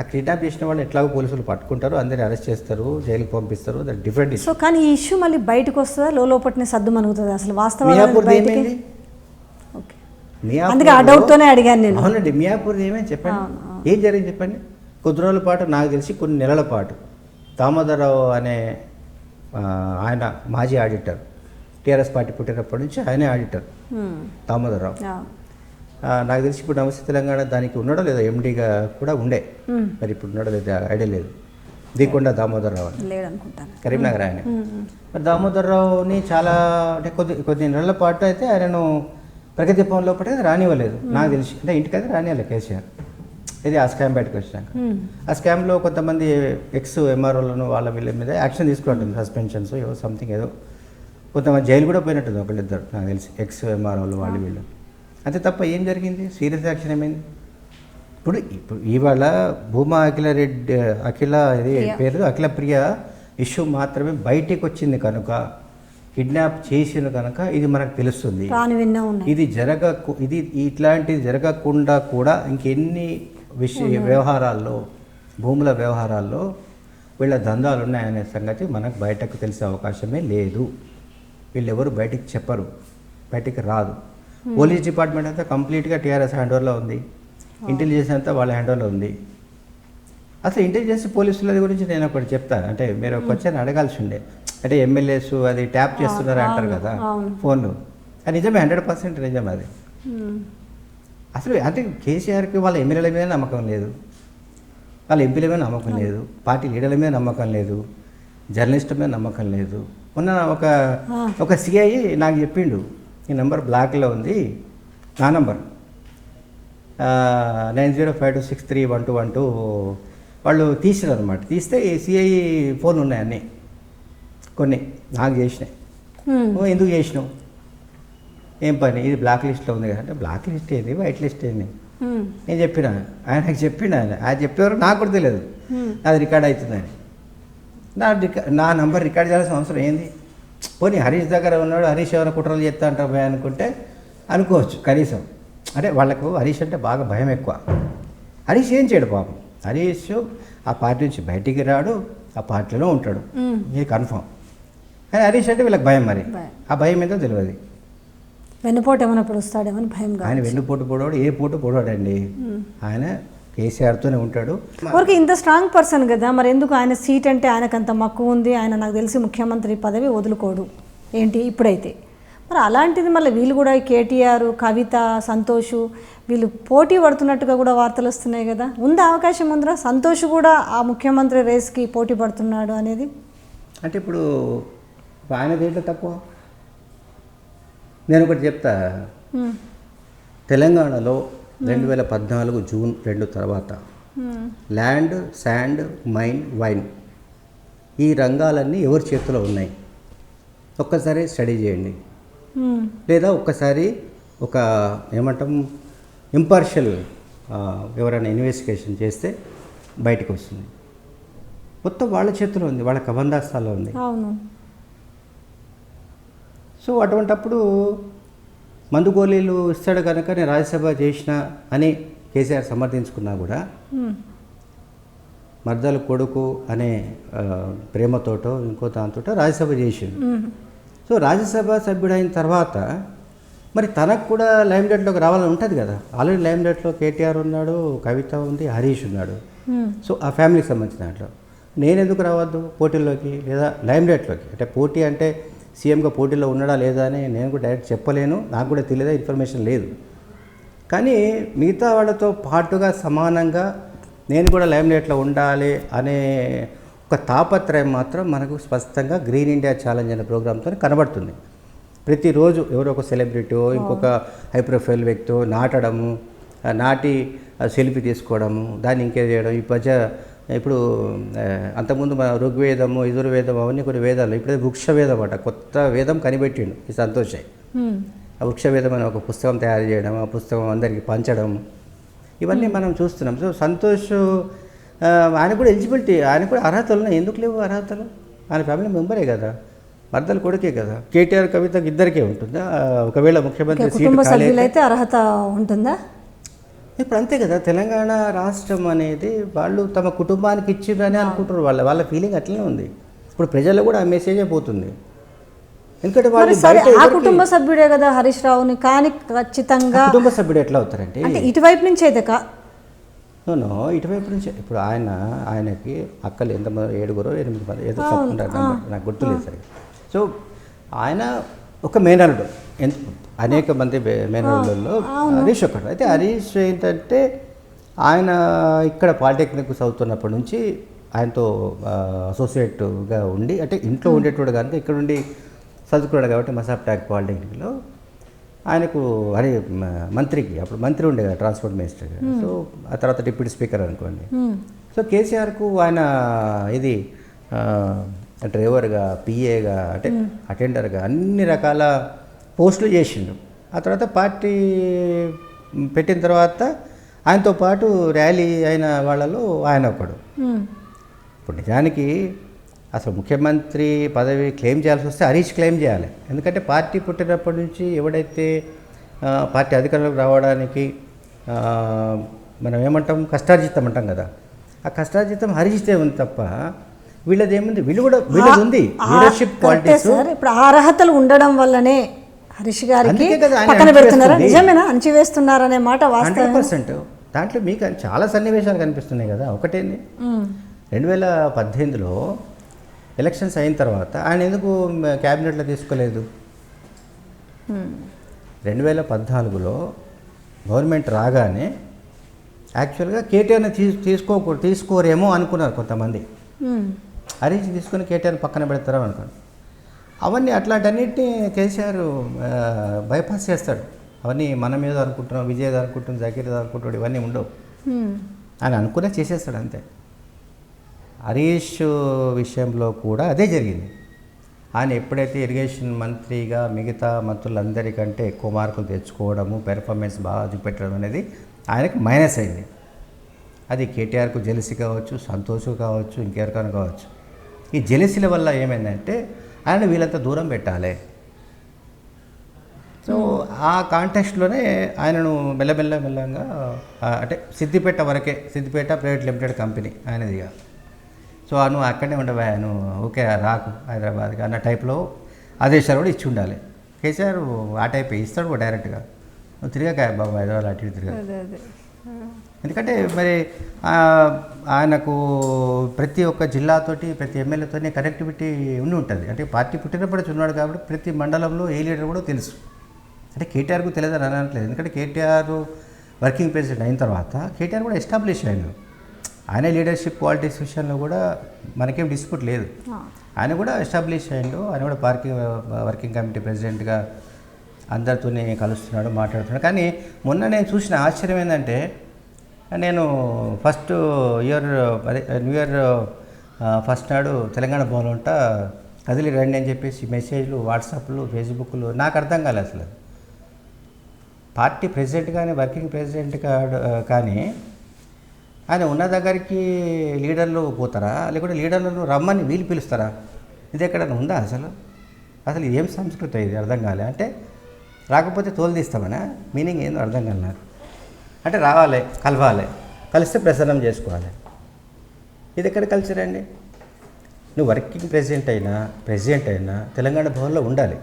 ఆ కిడ్నాప్ చేసిన వాళ్ళు ఎట్లాగో పోలీసులు పట్టుకుంటారు, అందరిని అరెస్ట్ చేస్తారు, జైలుకి పంపిస్తారు, దట్ డిఫరెంట్ ఇష్యూ. సో కానీ ఈ ఇష్యూ మళ్ళీ బయటకు వస్తుందా, లోపటిని సద్దు మనుగుతుంది అసలు వాస్తవం? అందుకే ఆ డౌట్తోనే అడిగాను నేను. అవునండి, మియాపూర్ ఏమేమి చెప్పండి, ఏం జరిగింది చెప్పండి. కొద్ది రోజుల పాటు, నాకు తెలిసి కొన్ని నెలల పాటు దామోదరరావు అనే ఆయన మాజీ ఆడిటర్, టీఆర్ఎస్ పార్టీ పుట్టినప్పటి నుంచి ఆయనే ఆడిటర్ దామోదరరావు. నాకు తెలిసి ఇప్పుడు నమస్తే తెలంగాణ దానికి ఉన్నాడో లేదో, ఎండీగా కూడా ఉండే, మరి ఇప్పుడు ఉన్నాడో లేదో ఐడియా లేదు. దీకొండ దామోదరరావు కరీంనగర్ ఆయన. మరి దామోదరరావుని చాలా అంటే కొద్ది నెలల పాటు అయితే ఆయనను ప్రగతి భవన్ లోపల రానివ్వలేదు నాకు తెలిసి, అంటే ఇంటికైతే రానివ్వలేదు కేసీఆర్. ఇది ఆ స్కామ్ బయటకు వచ్చినాక ఆ స్కామ్లో కొంతమంది ఎక్స్ ఎంఆర్ఓలను వాళ్ళ వీళ్ళ మీద యాక్షన్ తీసుకుంటుంది, సస్పెన్షన్స్ ఏదో సంథింగ్ ఏదో, కొంతమంది జైలు కూడా పోయినట్టుంది ఒకళ్ళిద్దరు నాకు తెలిసి, ఎక్స్ ఎంఆర్ఓలు వాళ్ళు వీళ్ళు. అంతే తప్ప ఏం జరిగింది, సీరియస్ యాక్షన్ ఏమైంది? ఇప్పుడు ఇవాళ భూమా అఖిల ఇది పేరు అఖిల ప్రియ ఇష్యూ మాత్రమే బయటికి వచ్చింది కనుక, కిడ్నాప్ చేసిన కనుక ఇది మనకు తెలుస్తుంది. ఇది ఇట్లాంటిది జరగకుండా కూడా ఇంకెన్ని వ్యవహారాల్లో, భూముల వ్యవహారాల్లో వీళ్ళ దందాలు ఉన్నాయనే సంగతి మనకు బయటకు తెలిసే అవకాశమే లేదు. వీళ్ళెవరు బయటికి చెప్పరు, బయటికి రాదు. పోలీస్ డిపార్ట్మెంట్ అంతా కంప్లీట్గా టీఆర్ఎస్ హ్యాండ్ ఓవర్లో ఉంది, ఇంటెలిజెన్స్ అంతా వాళ్ళ హ్యాండ్ ఓవర్లో ఉంది. అసలు ఇంటెలిజెన్స్ పోలీసుల గురించి నేను ఒకటి చెప్తాను, అంటే మీరు ఒక క్వశ్చన్ అడగాల్సి ఉండే, అంటే ఎమ్మెల్యేస్ అది ట్యాప్ చేస్తున్నారు అంటారు కదా ఫోన్లు, అది నిజమే, 100% నిజం అది. అసలు అంటే కేసీఆర్కి వాళ్ళ ఎమ్మెల్యేల మీద నమ్మకం లేదు, వాళ్ళ ఎంపీల మీద నమ్మకం లేదు, పార్టీ లీడర్ల మీద నమ్మకం లేదు, జర్నలిస్టుల మీద నమ్మకం లేదు. మొన్న ఒక సిఐ నాకు చెప్పిండు, ఈ నెంబర్ బ్లాక్లో ఉంది, నా నంబర్ 9052631212 వాళ్ళు తీసినారు అనమాట. తీస్తే ఈ సిఐ ఫోన్ ఉన్నాయి అన్నీ, కొన్ని నాకు చేసినాయి. ఎందుకు చేసినావు, ఏం పని, ఇది బ్లాక్ లిస్ట్లో ఉంది కదా అంటే, బ్లాక్ లిస్ట్ ఏంది, వైట్ లిస్ట్ ఏంది నేను చెప్పిన, ఆయనకు చెప్పిన, ఆయన చెప్పేవారు నాకు కూడా తెలియదు అది రికార్డ్ అవుతుందని. నా నంబర్ రికార్డ్ చేయాల్సిన అవసరం ఏంది? పోనీ హరీష్ దగ్గర ఉన్నాడు, హరీష్ ఎవరైనా కుట్రలు చేస్తా అంటారు అనుకుంటే అనుకోవచ్చు కనీసం, అంటే వాళ్ళకు హరీష్ అంటే బాగా భయం ఎక్కువ. హరీష్ ఏం చేయడు పాపం. హరీష్ ఆ పార్టీ నుంచి బయటికి రాడు, ఆ పార్టీలో ఉంటాడు, ఇది కన్ఫామ్. కానీ హరీష్ అంటే వీళ్ళకి భయం. మరి ఆ భయం ఏదో తెలియదు. వెన్నుపోటు ఏమైనా పొడుస్తాడేమని భయం. ఆయన వెన్నుపోటు పొడవాడు, ఏ పూట పొడవాడండి. ఆయన కేసీఆర్తోనే ఉంటాడు. ఊరికి ఇంత స్ట్రాంగ్ పర్సన్ కదా, మరి ఎందుకు ఆయన సీట్ అంటే ఆయనకు అంత మక్కువ ఉంది, ఆయన నాకు తెలిసి ముఖ్యమంత్రి పదవి వదులుకోడు ఏంటి ఇప్పుడైతే. మరి అలాంటిది మళ్ళీ వీళ్ళు కూడా కేటీఆర్, కవిత, సంతోష్ వీళ్ళు పోటీ పడుతున్నట్టుగా కూడా వార్తలు వస్తున్నాయి కదా. ఉంది అవకాశం ఉందిరా సంతోష్ కూడా ఆ ముఖ్యమంత్రి రేస్కి పోటీ పడుతున్నాడు అనేది? అంటే ఇప్పుడు ఆయన దేంట్లో తక్కువ? నేను ఒకటి చెప్తా. తెలంగాణలో 2014 జూన్ 2 తర్వాత ల్యాండ్, శాండ్, మైన్, వైన్ ఈ రంగాలన్నీ ఎవరి చేతిలో ఉన్నాయి ఒక్కసారి స్టడీ చేయండి. లేదా ఒక్కసారి ఒక ఏమంటాం ఇంపార్షియల్ ఎవరైనా ఇన్వెస్టిగేషన్ చేస్తే బయటకు వస్తుంది. మొత్తం వాళ్ళ చేతిలో ఉంది, వాళ్ళ కబందాస్తాల్లో ఉంది. అవును. సో అటువంటప్పుడు మందు గోళీలు ఇస్తాడు కనుక నేను రాజ్యసభ చేసిన అని కేసీఆర్ సమర్థించుకున్నా కూడా మర్దల కొడుకు అనే ప్రేమతోటో ఇంకో దాంతో రాజ్యసభ చేసిండు. సో రాజ్యసభ సభ్యుడైన తర్వాత మరి తనకు కూడా లైమ్ లైట్లోకి రావాలని ఉంటుంది కదా. ఆల్రెడీ లైమ్ లైట్లో కేటీఆర్ ఉన్నాడు, కవిత ఉంది, హరీష్ ఉన్నాడు. సో ఆ ఫ్యామిలీకి సంబంధించిన దాంట్లో నేను ఎందుకు రావద్దు పోటీల్లోకి లేదా లైమ్ లైట్లోకి? అంటే పోటీ అంటే సీఎంగా పోటీలో ఉన్నాడా లేదా అని నేను కూడా డైరెక్ట్ చెప్పలేను, నాకు కూడా తెలియదా, ఇన్ఫర్మేషన్ లేదు. కానీ మిగతా వాళ్ళతో పాటుగా సమానంగా నేను కూడా లైమ్ లైట్లో ఉండాలి అనే ఒక తాపత్రయం మాత్రం మనకు స్పష్టంగా గ్రీన్ ఇండియా ఛాలెంజ్ అనే ప్రోగ్రాంతో కనబడుతుంది. ప్రతిరోజు ఎవరో ఒక సెలబ్రిటీ, ఇంకొక హై ప్రొఫైల్ వ్యక్తి నాటడము, నాటి సెల్ఫీ తీసుకోవడము, దాన్ని ఇంకేం చేయడం. ఈ మధ్య ఇప్పుడు అంతకుముందు మన ఋగ్వేదము, యజుర్వేదం అవన్నీ కొన్ని వేదాలు, ఇప్పుడే వృక్షవేదం అట కొత్త వేదం కనిపెట్టిండు ఈ సంతోషే. ఆ వృక్షవేదం అనే ఒక పుస్తకం తయారు చేయడం, ఆ పుస్తకం అందరికీ పంచడం, ఇవన్నీ మనం చూస్తున్నాం. సో సంతోష్ ఆయన కూడా ఎలిజిబిలిటీ, ఆయన కూడా అర్హతలు ఉన్నాయి. ఎందుకు లేవు అర్హతలు? ఆయన ఫ్యామిలీ మెంబరే కదా, మర్దల కొడుకే కదా. కేటీఆర్, కవితకి ఇద్దరికే ఉంటుందా? ఒకవేళ ముఖ్యమంత్రి కుటుంబ సభ్యులైతే అర్హత ఉంటుందా? ఇప్పుడు అంతే కదా. తెలంగాణ రాష్ట్రం అనేది వాళ్ళు తమ కుటుంబానికి ఇచ్చిరని అనుకుంటారు. వాళ్ళ ఫీలింగ్ అట్లనే ఉంది. ఇప్పుడు ప్రజల్లో కూడా ఆ మెసేజే పోతుంది. ఎందుకంటే వాళ్ళు ఆ కుటుంబ సభ్యుడే కదా హరీష్ రావుని, కానీ ఖచ్చితంగా కుటుంబ సభ్యుడు ఎట్లా అవుతారంటే ఇటువైపు నుంచి అయితే నో ఇటువైపు నుంచి. ఇప్పుడు ఆయనకి అక్కలు ఎంతమంది, 7 8 మంది ఏదో చెప్పుకుంటారు, నాకు గుర్తులేదు సరే. సో ఆయన ఒక మేనల్లుడు, అనేక మంది మేనల్లుల్లో హరీష్ ఒకడు. అయితే హరీష్ ఏంటంటే ఆయన ఇక్కడ పాలిటెక్నిక్ చదువుతున్నప్పటి నుంచి ఆయనతో అసోసియేట్గా ఉండి, అంటే ఇంట్లో ఉండేటోడు కనుక ఇక్కడ ఉండి చదువుకున్నాడు కాబట్టి మసాప్టాక్ పాలిటెక్నిక్లో ఆయనకు అరే మంత్రికి, అప్పుడు మంత్రి ఉండే కదా ట్రాన్స్పోర్ట్ మినిస్టర్గా. సో ఆ తర్వాత డిప్యూటీ స్పీకర్ అనుకోండి. సో కేసీఆర్కు ఆయన ఇది డ్రైవర్గా, పిఏగా, అంటే అటెండర్గా అన్ని రకాల పోస్టులు చేసిండు. ఆ తర్వాత పార్టీ పెట్టిన తర్వాత ఆయనతో పాటు ర్యాలీ అయిన వాళ్ళలో ఆయన ఒకడు. ఇప్పుడు నిజానికి అసలు ముఖ్యమంత్రి పదవి క్లెయిమ్ చేయాల్సి వస్తే హరీష్ క్లెయిమ్ చేయాలి. ఎందుకంటే పార్టీ పుట్టినప్పటి నుంచి ఎవడైతే పార్టీ అధికారంలోకి రావడానికి మనం ఏమంటాం కష్టార్జితం అంటాం కదా, ఆ కష్టార్జితం హరీష్దే ఉంది తప్ప వీళ్ళది ఏముంది? వీళ్ళు కూడా వీళ్ళది ఉంది లీడర్షిప్ క్వాలిటీస్. ఇప్పుడు ఆ అర్హతలు ఉండడం వల్లనే హరీష్ గారికి పక్కన పెడుతున్నారా? నిజమేనా అణచివేస్తున్నారనే మాట వాస్తవం. 100%. దాంట్లో మీకు చాలా సన్నివేశాలు కనిపిస్తున్నాయి కదా. ఒకటేంది 2018లో ఎలక్షన్స్ అయిన తర్వాత ఆయన ఎందుకు క్యాబినెట్లో తీసుకోలేదు? 2014లో గవర్నమెంట్ రాగానే యాక్చువల్గా కేటీఆర్ని తీసుకోరేమో అనుకున్నారు కొంతమంది. హరీష్ తీసుకొని కేటీఆర్ పక్కన పెడతారో అనుకోండి. అవన్నీ అట్లాంటన్నిటిని కేసీఆర్ బైపాస్ చేస్తాడు. అవన్నీ మన మీద అనుకుంటున్నాం, విజయ్ అనుకుంటున్నాం, జకీర్ అనుకుంటున్నాడు, ఇవన్నీ ఉండవు. ఆయన అనుకునే చేసేస్తాడు అంతే. హరీష్ విషయంలో కూడా అదే జరిగింది. ఆయన ఎప్పుడైతే ఇరిగేషన్ మంత్రిగా మిగతా మంత్రులందరికంటే ఎక్కువ మార్కులు తెచ్చుకోవడము, పెర్ఫార్మెన్స్ బాగా చూపెట్టడం అనేది ఆయనకు మైనస్ అయింది. అది కేటీఆర్కు జెలసీ కావచ్చు, సంతోష్ కావచ్చు, ఇంకెవరికైనా కావచ్చు. ఈ జెలసీల వల్ల ఏమైందంటే ఆయన వీళ్ళంతా దూరం పెట్టాలి. సో ఆ కాంటెక్స్ట్లోనే ఆయనను మెల్లగా అంటే సిద్దిపేట వరకే, సిద్దిపేట ప్రైవేట్ లిమిటెడ్ కంపెనీ ఆయనది ఇక. సో నువ్వు అక్కడనే ఉండవా, నువ్వు ఓకే రాకు హైదరాబాద్కి అన్న టైప్లో ఆదేశాలు కూడా ఇచ్చి ఉండాలి. కేసీఆర్ ఆ టైప్ ఇస్తాడు కూడా డైరెక్ట్గా, నువ్వు తిరగక బాబు హైదరాబాద్ అటు తిరగ. ఎందుకంటే మరి ఆయనకు ప్రతి ఒక్క జిల్లాతోటి ప్రతి ఎమ్మెల్యేతోనే కనెక్టివిటీ ఉండి ఉంటుంది. అంటే పార్టీ పుట్టినప్పుడు ఉన్నాడు కాబట్టి ప్రతి మండలంలో ఏ లీడర్ కూడా తెలుసు. అంటే కేటీఆర్కు తెలియదని అనట్లేదు, ఎందుకంటే కేటీఆర్ వర్కింగ్ ప్రెసిడెంట్ అయిన తర్వాత కేటీఆర్ కూడా ఎస్టాబ్లిష్ అయ్యాడు. ఆయన లీడర్షిప్ క్వాలిటీస్ విషయంలో కూడా మనకేం డిస్ప్యూట్ లేదు. ఆయన కూడా ఎస్టాబ్లిష్ అయ్యాడు. ఆయన కూడా వర్కింగ్ కమిటీ ప్రెసిడెంట్గా అందరితోనే కలుస్తున్నాడు, మాట్లాడుతున్నాడు. కానీ మొన్న నేను చూసిన ఆశ్చర్యం ఏంటంటే, నేను ఫస్ట్ ఇయర్ అదే న్యూ ఇయర్ ఫస్ట్ నాడు తెలంగాణ భవన్ ఉంటా కదిలి రండి అని చెప్పేసి మెసేజ్లు, వాట్సాప్లు, ఫేస్బుక్లు, నాకు అర్థం కాలేదు అసలు. పార్టీ ప్రెసిడెంట్ కానీ వర్కింగ్ ప్రెసిడెంట్ కానీ ఆయన ఉన్న దగ్గరికి లీడర్లు పోతారా, లేకుంటే లీడర్లను రమ్మని వీళ్ళు పిలుస్తారా? ఇది ఎక్కడైనా ఉందా అసలు? అసలు ఏం సంస్కృతి ఇది అర్థం కాలే. అంటే రాకపోతే తోలు తీస్తామనా? మీనింగ్ ఏందో అర్థం కాలేదు. అంటే రావాలి, కలవాలి, కలిస్తే ప్రసన్నం చేసుకోవాలి. ఇది ఎక్కడ కల్చర్ అండి? నువ్వు వర్కింగ్ ప్రెసిడెంట్ అయినా తెలంగాణ భవన్లో ఉండాలి.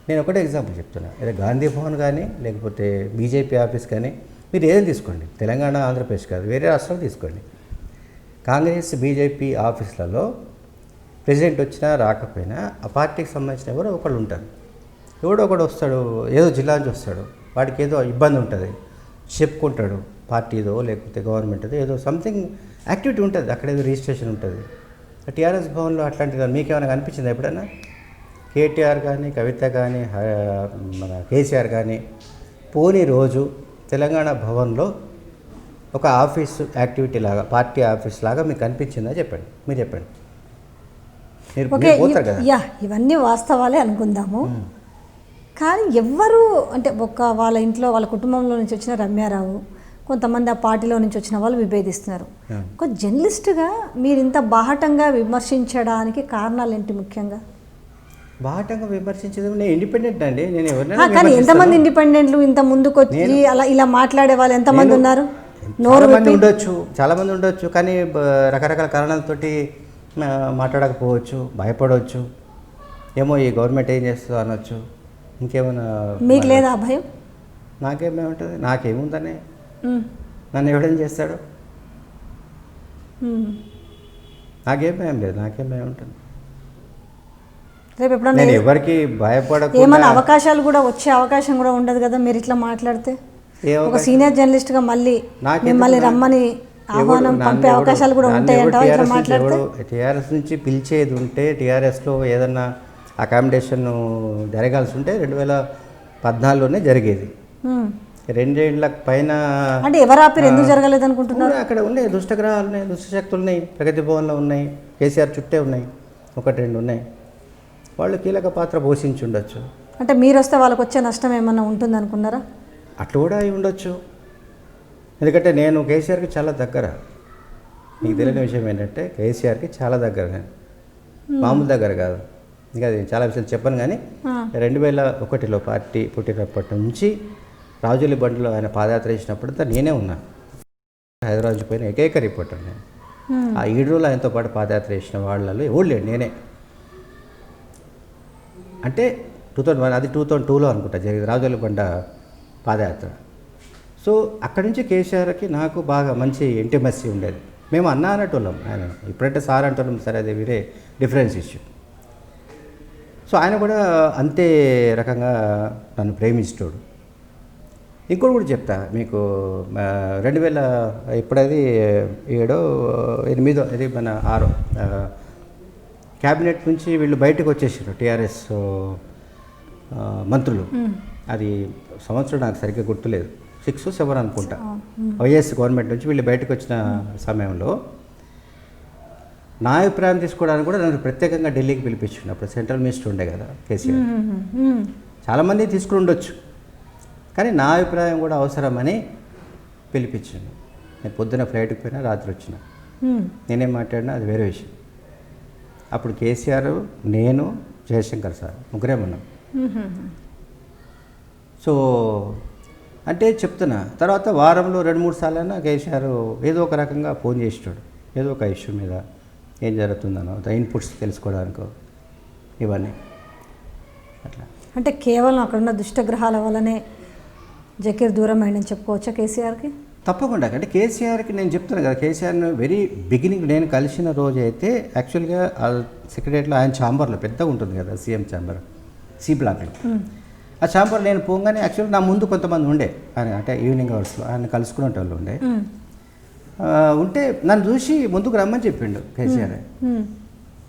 నేను ఒకటే ఎగ్జాంపుల్ చెప్తున్నా. ఏదో గాంధీ భవన్ కానీ లేకపోతే బీజేపీ ఆఫీస్ కానీ మీరు ఏదైనా తీసుకోండి, తెలంగాణ ఆంధ్రప్రదేశ్ కాదు, వేరే రాష్ట్రాలు తీసుకోండి. కాంగ్రెస్ బీజేపీ ఆఫీసులలో ప్రెసిడెంట్ వచ్చినా రాకపోయినా ఆ పార్టీకి సంబంధించిన ఎవరో ఒకళ్ళు ఉంటారు. ఎవడో ఒకడు వస్తాడు, ఏదో జిల్లా నుంచి వస్తాడు, వాడికి ఏదో ఇబ్బంది ఉంటుంది, చెప్పుకుంటాడు, పార్టీదో లేకపోతే గవర్నమెంట్దో ఏదో సంథింగ్ యాక్టివిటీ ఉంటుంది, అక్కడ ఏదో రిజిస్ట్రేషన్ ఉంటుంది. టీఆర్ఎస్ భవన్లో అట్లాంటిది మీకేమైనా కనిపించిందా ఎప్పుడైనా? కేటీఆర్ కానీ, కవిత కానీ, మన కేసీఆర్ కానీ పోనీ రోజు తెలంగాణ భవన్లో ఒక ఆఫీసు యాక్టివిటీ లాగా, పార్టీ ఆఫీస్ లాగా మీకు కనిపించిందా? చెప్పండి, మీరు చెప్పండి. మీరు పోతారు కదా. ఇవన్నీ వాస్తవాలే అనుకుందాము. కానీ ఎవ్వరు అంటే వాళ్ళ ఇంట్లో వాళ్ళ కుటుంబంలో నుంచి వచ్చిన రమ్యారావు, కొంతమంది ఆ పార్టీలో నుంచి వచ్చిన వాళ్ళు విభేదిస్తున్నారు. ఒక జర్నలిస్ట్గా మీరు ఇంత బాహటంగా విమర్శించడానికి కారణాలు ఏంటి? ముఖ్యంగా బాహటంగా విమర్శించేది నేను ఇండిపెండెంట్ అండి. నేను ఎవరైనా కానీ ఎంతమంది ఇండిపెండెంట్లు ఇంత ముందుకు వచ్చి అలా ఇలా మాట్లాడే వాళ్ళు ఎంతమంది ఉన్నారు? చాలా మంది ఉండొచ్చు, కానీ రకరకాల కారణాలతోటి మాట్లాడకపోవచ్చు, భయపడవచ్చు, ఏమో ఈ గవర్నమెంట్ ఏం చేస్తుందో అనొచ్చు, ఇంకేమైనా. మీకు లేదా భయం? నాకేమేముంటుంది, నాకేముందని, నన్ను ఎవడేం చేస్తాడు, నాకేం భయం లేదు, నాకేం భయం ఉంటుంది. రేపు ఎప్పుడన్నా నేను ఎవరికి భయపడకుండా ఏమైనా అవకాశాలు కూడా వచ్చే అవకాశం కూడా ఉండదు కదా మీరు ఇట్లా మాట్లాడితే? ఒక సీనియర్ జర్నలిస్ట్గా మళ్ళీ మిమ్మల్ని రమ్మని ఆహ్వానం పంపే అవకాశాలు కూడా ఉంటాయంట ఇట్లా మాట్లాడితే? టీఆర్ఎస్ నుంచి పిలిచేది ఉంటే, టీఆర్ఎస్లో ఏదన్నా అకామిడేషన్ జరగాల్సి ఉంటే 2014లోనే జరిగేది. 2 ఏళ్ళ పైన అంటే ఎవరు ఆపిరు, ఎందుకు జరగలేదు అనుకుంటున్నారు? అక్కడ ఉన్నాయి దుష్టగ్రహాలు ఉన్నాయి, దుష్టశక్తులు ఉన్నాయి, ప్రగతి భవన్లో ఉన్నాయి, కేసీఆర్ చుట్టే ఉన్నాయి, 1-2 ఉన్నాయి. వాళ్ళు కీలక పాత్ర పోషించి ఉండొచ్చు. అంటే మీరు వస్తే వాళ్ళకి వచ్చే నష్టం ఏమన్నా ఉంటుంది అనుకున్నారా? అట్లా కూడా అయి ఉండొచ్చు. ఎందుకంటే నేను కేసీఆర్కి చాలా దగ్గర. మీకు తెలియని విషయం ఏంటంటే కేసీఆర్కి చాలా దగ్గర, నేను మామూలు దగ్గర కాదు. ఇంకా అది చాలా విషయాలు చెప్పను. కానీ 2001లో పార్టీ పుట్టినప్పటి నుంచి రాజుల బండిలో ఆయన పాదయాత్ర చేసినప్పుడంతా నేనే ఉన్నాను. హైదరాబాద్ పోయిన ఏకైక రిపోర్టర్ నేను. ఆ 7 రోజులు ఆయనతో పాటు పాదయాత్ర చేసిన వాళ్ళలో ఎవరు లేడు, నేనే. అంటే 2001, అది 2002లో అనుకుంటా జరిగింది రాజుల బండ పాదయాత్ర. సో అక్కడి నుంచి కేసీఆర్కి నాకు బాగా మంచి ఇంటిమసీ ఉండేది. మేము అన్నా అనేటోళ్ళం ఆయన, ఇప్పుడంటే సార్ అంటున్నాం, సరే అది వేరే డిఫరెన్స్ ఇష్యూ. సో ఆయన కూడా అంతే రకంగా నన్ను ప్రేమించాడు. ఇంకోటి కూడా చెప్తా మీకు, 2000 ఇప్పుడది 7, 8 ఇది మన 6 క్యాబినెట్ నుంచి వీళ్ళు బయటకు వచ్చేసారు టీఆర్ఎస్ మంత్రులు. అది సంవత్సరం నాకు సరిగ్గా గుర్తులేదు, 6, 7 అనుకుంటా. వైఎస్ గవర్నమెంట్ నుంచి వీళ్ళు బయటకు వచ్చిన సమయంలో నా అభిప్రాయం తీసుకోవడానికి కూడా నన్ను ప్రత్యేకంగా ఢిల్లీకి పిలిపించిండు. అప్పుడు సెంట్రల్ మినిస్టర్ ఉండే కదా కేసీఆర్. చాలామంది తీసుకుని ఉండొచ్చు, కానీ నా అభిప్రాయం కూడా అవసరమని పిలిపించిండు. నేను పొద్దున ఫ్లైట్కి పోయినా, రాత్రి వచ్చిన. నేనేం మాట్లాడినా అది వేరే విషయం. అప్పుడు కేసీఆర్, నేను, జయశంకర్ సార్ ముగ్గురే ఉన్నాం. సో అంటే చెప్తున్నా. తర్వాత వారంలో 2-3 సార్లైనా కేసీఆర్ ఏదో ఒక రకంగా ఫోన్ చేసేటాడు, ఏదో ఒక ఇష్యూ మీద ఏం జరుగుతుందనో ఇన్పుట్స్ తెలుసుకోవడానికో ఇవన్నీ అట్లా. అంటే కేవలం అక్కడున్న దుష్టగ్రహాల వల్లనే జకీర్ దూరం అయిందని చెప్పుకోవచ్చా కేసీఆర్కి? తప్పకుండా. అంటే కేసీఆర్కి నేను చెప్తాను కదా, కేసీఆర్ని వెరీ బిగినింగ్ నేను కలిసిన రోజు అయితే యాక్చువల్గా సెక్రటరీలో ఆయన ఛాంబర్లో పెద్దగా ఉంటుంది కదా, సీఎం ఛాంబర్ సి బ్లాక్లో. ఆ ఛాంబర్ నేను పోగానే యాక్చువల్గా నా ముందు కొంతమంది ఉండే ఆయన, అంటే ఈవినింగ్ అవర్స్లో ఆయన కలుసుకునే వాళ్ళు ఉండే. ఉంటే నన్ను చూసి ముందుకు రమ్మని చెప్పిండు కేసీఆర్.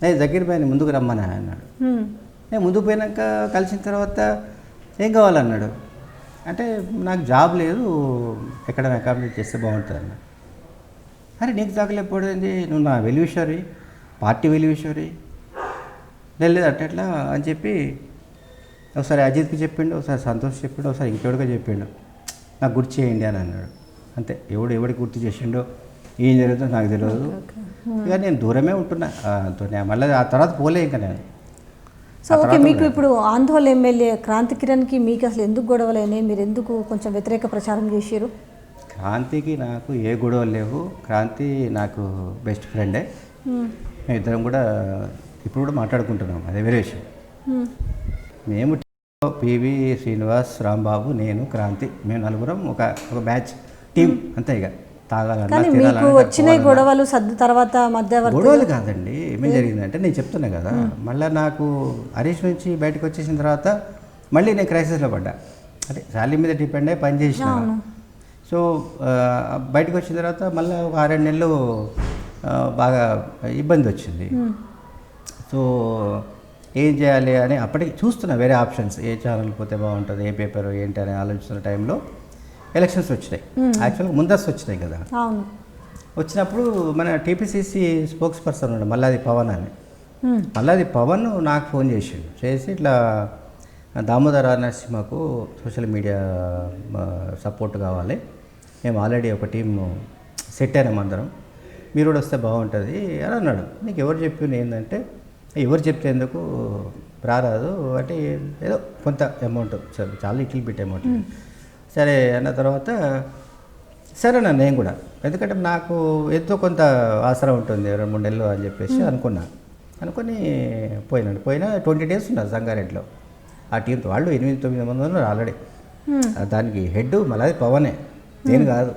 నేను జకీర్ భాయ్ని ముందుకు రమ్మని అన్నాడు. నేను ముందుకు పోయినాక కలిసిన తర్వాత ఏం కావాలన్నాడు. అంటే నాకు జాబ్ లేదు, ఎక్కడైనా అకామిడేట్ చేస్తే బాగుంటుంది అన్నాడు. అరే నీకు తాకలేకపోయింది, నువ్వు నా వెల్విషరీ, పార్టీ వెల్విషరీ, లేదు అంటే ఎట్లా అని చెప్పి ఒకసారి అజిత్కి చెప్పిండు, ఒకసారి సంతోష్ చెప్పిండు, ఒకసారి ఇంకెవడిగా చెప్పిండు, నాకు గుర్తు చేయండి అని అన్నాడు. అంతే, ఎవడికి గుర్తు చేసిండో ఏం జరుగుతుందో నాకు తెలియదు. ఇక నేను దూరమే ఉంటున్నా మళ్ళీ ఆ తర్వాత పోలే ఇంకా నేను. సో ఓకే, మీకు ఇప్పుడు ఆందోళన ఎమ్మెల్యే క్రాంతి కిరణ్కి మీకు అసలు ఎందుకు గొడవలైనాయి? మీరు ఎందుకు కొంచెం వ్యతిరేక ప్రచారం చేశారు? క్రాంతికి నాకు ఏ గొడవలు లేవు. క్రాంతి నాకు బెస్ట్ ఫ్రెండే. మేము ఇద్దరం కూడా ఇప్పుడు కూడా మాట్లాడుకుంటున్నాం, అదే వేరే విషయం. మేము పివి శ్రీనివాస్, రాంబాబు, నేను, క్రాంతి, మేము నలుగురం ఒక బ్యాచ్ టీం అంతే. ఇక కానీ మీకు వచ్చిన గొడవలు సర్దు తర్వాత మధ్యవర్తి గొడవలు కాదండి. ఏమేం జరిగిందంటే నేను చెప్తున్నా కదా, మళ్ళీ నాకు హరీష్ నుంచి బయటకు వచ్చేసిన తర్వాత మళ్ళీ నేను క్రైసిస్లో పడ్డా. అంటే శాలరీ మీద డిపెండ్ అయ్యి పని చేసిన. సో బయటకు వచ్చిన తర్వాత మళ్ళీ ఒక 6-7 నెలలు బాగా ఇబ్బంది వచ్చింది. సో ఏం చేయాలి అని అప్పటికి చూస్తున్నా వేరే ఆప్షన్స్, ఏ ఛానల్ పోతే బాగుంటుంది, ఏ పేపర్ ఏంటి అని ఆలోచిస్తున్న టైంలో ఎలక్షన్స్ వచ్చినాయి. యాక్చువల్గా ముందస్తు వచ్చినాయి కదా. వచ్చినప్పుడు మన టీపీసీసీ స్పోక్స్ పర్సన్ ఉన్నాడు మల్లాది పవన్ అని. మల్లాది పవన్ నాకు ఫోన్ చేసి ఇట్లా దామోదర నరసింహకు సోషల్ మీడియా సపోర్ట్ కావాలి, మేము ఆల్రెడీ ఒక టీం సెట్ అయినాం అందరం, మీరు కూడా వస్తే బాగుంటుంది అని అన్నాడు. నీకు ఎవరు చెప్పింది ఏంటంటే, ఎవరు చెప్తే ఎందుకు రారాదు అంటే ఏదో కొంత అమౌంట్, చాలా లిటిల్ బిట్ అమౌంట్. సరే అన్న తర్వాత సరేనా నేను కూడా, ఎందుకంటే నాకు ఎంతో కొంత ఆసరా ఉంటుంది 2-3 నెలలు అని చెప్పేసి అనుకుని పోయినా 20 days ఉన్నారు సంగారెడ్డిలో ఆ టీంతో. వాళ్ళు 8-9 మంది ఉన్నారు ఆల్రెడీ. దానికి హెడ్ మళ్ళీ పవనే, నేను కాదు.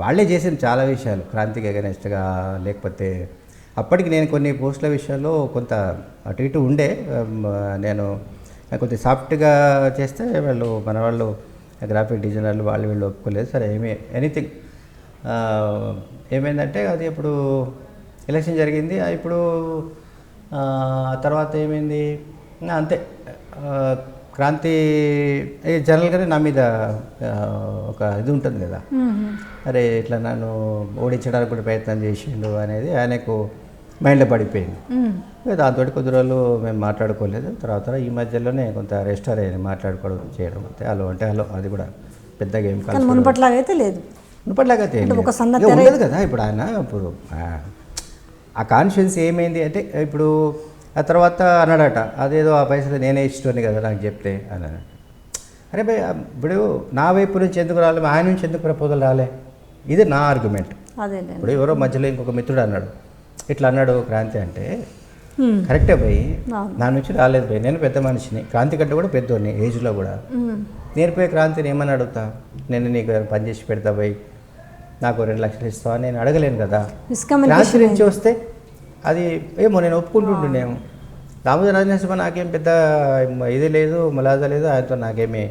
వాళ్ళే చేసింది చాలా విషయాలు క్రాంతికి అగెనెస్ట్గా. లేకపోతే అప్పటికి నేను కొన్ని పోస్టుల విషయాల్లో కొంత అటు ఇటు ఉండే, నేను కొంచెం సాఫ్ట్గా చేస్తే మన వాళ్ళు గ్రాఫిక్ డిజైనర్లు వీళ్ళు ఒప్పుకోలేదు. సరే ఎనీథింగ్ ఏమైందంటే అది ఇప్పుడు ఎలక్షన్ జరిగింది. ఇప్పుడు తర్వాత ఏమైంది అంతే. క్రాంతి జనరల్గానే నా మీద ఒక ఇది ఉంటుంది కదా, అరే ఇట్లా నన్ను ఓడించడానికి కూడా ప్రయత్నం చేసిండు అనేది ఆయనకు మైండ్లో పడిపోయింది. దాంతో కొద్ది రోజులు మేము మాట్లాడుకోలేదు. తర్వాత ఈ మధ్యలోనే కొంత రెస్టార్ అయ్యింది మాట్లాడుకోవడం చేయడం అంతే. హలో అది కూడా పెద్దగా ఏం కాదు, మునుపట్లాగైతే లేదు. మునుపట్లాగైతే ఉండదు కదా. ఇప్పుడు ఆయన ఇప్పుడు ఆ కాన్ఫిడెన్స్ ఏమైంది అంటే, ఇప్పుడు ఆ తర్వాత అన్నాడట, అదేదో ఆ పైసలు నేనే ఇష్టని కదా నాకు చెప్తే అన్నాడు. అరే భయ్, ఇప్పుడు నా వైపు నుంచి ఎందుకు రాలే, ఆయన నుంచి ఎందుకు ప్రపోజల్ రాలే, ఇది నా ఆర్గ్యుమెంట్. ఇప్పుడు ఎవరో మధ్యలో ఇంకొక మిత్రుడు అన్నాడు, ఇట్లా అన్నాడు క్రాంతి అంటే, కరెక్టే భయ్, నా నుంచి రాలేదు భయ్, నేను పెద్ద మనిషిని, క్రాంతి కంటే కూడా పెద్దోడిని ఏజ్లో కూడా. నేను పోయి క్రాంతిని ఏమని అడుగుతా, నేను నీకు పని చేసి పెడతా భయ్, నాకు 2 లక్షలు ఇస్తావా అని నేను అడగలేను కదా. క్రాంతి నుంచి వస్తే అది ఏమో నేను ఒప్పుకుంటుండేమో. దామోదర రాజనరసింహ నాకేం పెద్ద ఇది లేదు, మలాజా లేదు, ఆయనతో నాకేమీ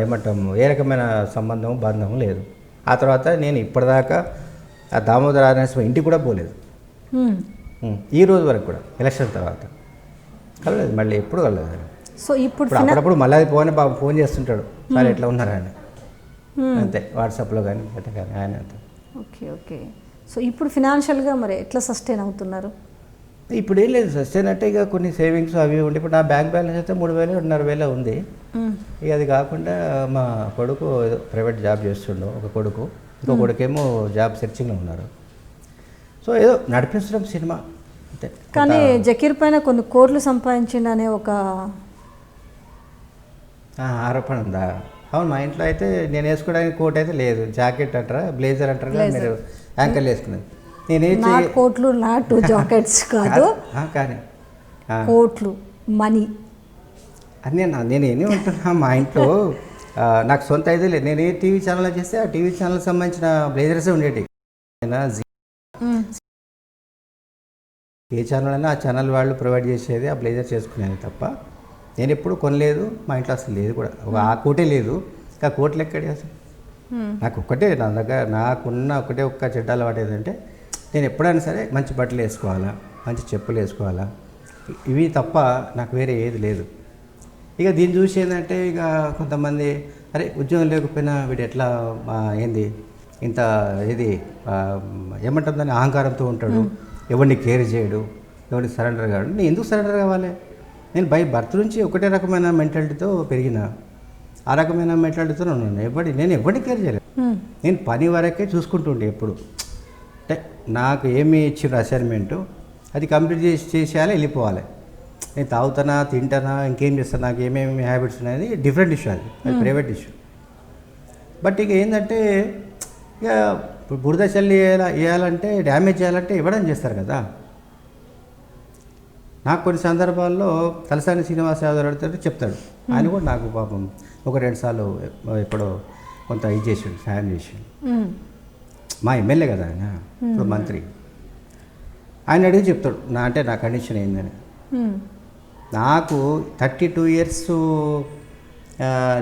ఏమంటాము ఏ రకమైన బంధం లేదు. ఆ తర్వాత నేను ఇప్పటిదాకా ఆ దామోదర రాజనరసింహ ఇంటికి కూడా పోలేదు, ఈ రోజు వరకు కూడా. ఎలక్షన్ తర్వాత కలలేదు, మళ్ళీ ఎప్పుడు కలలేదు. సో ఇప్పుడు అప్పుడప్పుడు మళ్ళీ ఫోన్ చేస్తుంటాడు, సార్ ఎట్లా ఉన్నారా అని, అంతే. వాట్సాప్లో కానీ కానీ ఆయన అంతే. ఓకే. సో ఇప్పుడు ఫినాన్షియల్గా మరి ఎట్లా సస్టైన్ అవుతున్నారు? ఇప్పుడు ఏం లేదు సస్టైన్ అంటే, ఇక కొన్ని సేవింగ్స్ అవి ఉండి, ఇప్పుడు నా బ్యాంక్ బ్యాలెన్స్ అయితే 3,000-2,500 ఉంది. ఇక అది కాకుండా మా కొడుకు ఏదో ప్రైవేట్ జాబ్ చేస్తుండు, ఒక కొడుకు, ఇంకో కొడుకేమో జాబ్ సెర్చింగ్లో ఉన్నారు. సో ఏదో నడిపిస్తున్నాం సినిమా అంతే. కానీ జకీర్ పైన కొన్ని కోట్లు సంపాదించిండు అనే ఒక ఆరోపణ ఉందా? అవును, మా ఇంట్లో అయితే నేను వేసుకోవడానికి కోట్ అయితే లేదు, జాకెట్ అంటారా, బ్లేజర్ అంటారా కదా మీరు యాంకర్లు వేసుకునేది. నేనేం నాట్ కోట్లు, నాట్ జాకెట్స్ కాదు, కానీ కోట్లు, మనీ అన్నీ నేను ఏమీ ఉంటున్నా మా ఇంట్లో. నాకు సొంత అయితే లేదు. నేను ఏ టీవీ ఛానల్ చేస్తే ఆ టీవీ ఛానల్కి సంబంధించిన బ్లేజర్సే ఉండేవి. ఏ ఛానల్ అయినా ఆ ఛానల్ వాళ్ళు ప్రొవైడ్ చేసేది, ఆ బ్లేజర్ చేసుకునేది తప్ప నేను ఎప్పుడు కొనలేదు. మా ఇంట్లో అసలు లేదు కూడా, ఆ కోటే లేదు. ఇంకా కోట్లు ఎక్కడే అసలు. నాకు ఒక్కటే నా దగ్గర నాకున్న ఒక్క చెడ్డ అలవాటు ఏంటంటే నేను ఎప్పుడైనా సరే మంచి బట్టలు వేసుకోవాలా, మంచి చెప్పులు వేసుకోవాలా, ఇవి తప్ప నాకు వేరే ఏది లేదు. ఇక దీన్ని చూసి ఏంటంటే ఇక కొంతమంది అరే ఉద్యోగం లేకపోయినా వీడు ఎట్లా ఏంది ఇంత ఇది ఏమంటాం దాన్ని అహంకారంతో ఉంటాడు, ఎవరిని కేర్ చేయడు, ఎవరిని సరెండర్ కాడు. నేను ఎందుకు సరెండర్ కావాలి? నేను బై బర్త్ నుంచి ఒకటే రకమైన మెంటాలిటీతో పెరిగిన, ఆ రకమైన మెంటాలిటీతో ఉన్నాను. నేను ఎవరిని కేర్ చేయలేదు. నేను పని వరకే చూసుకుంటుండే ఎప్పుడు. అంటే నాకు ఏమి ఇచ్చిన అసైన్మెంటు అది కంప్లీట్ చేసేయాలి, వెళ్ళిపోవాలి. నేను తాగుతానా, తింటానా, ఇంకేం చేస్తాను, నాకు ఏమేమి హ్యాబిట్స్ ఉన్నాయి డిఫరెంట్ ఇష్యూ, అది ప్రైవేట్ ఇష్యూ. బట్ ఇక ఏంటంటే ఇక బురద చల్లి వేయాలంటే, డ్యామేజ్ చేయాలంటే ఇవ్వడం చేస్తారు కదా. నాకు కొన్ని సందర్భాల్లో తలసాని శ్రీనివాస్ యాదవ్ అడిగితే చెప్తాడు. ఆయన కూడా నాకు పాపం 1-2 సార్లు ఎప్పుడో కొంత ఇది చేసాడు, సాయం చేసాడు. మా ఎమ్మెల్యే కదా ఆయన, ఇప్పుడు మంత్రి. ఆయన అడిగి చెప్తాడు నా కండిషన్ ఏందని. నాకు 32 ఇయర్స్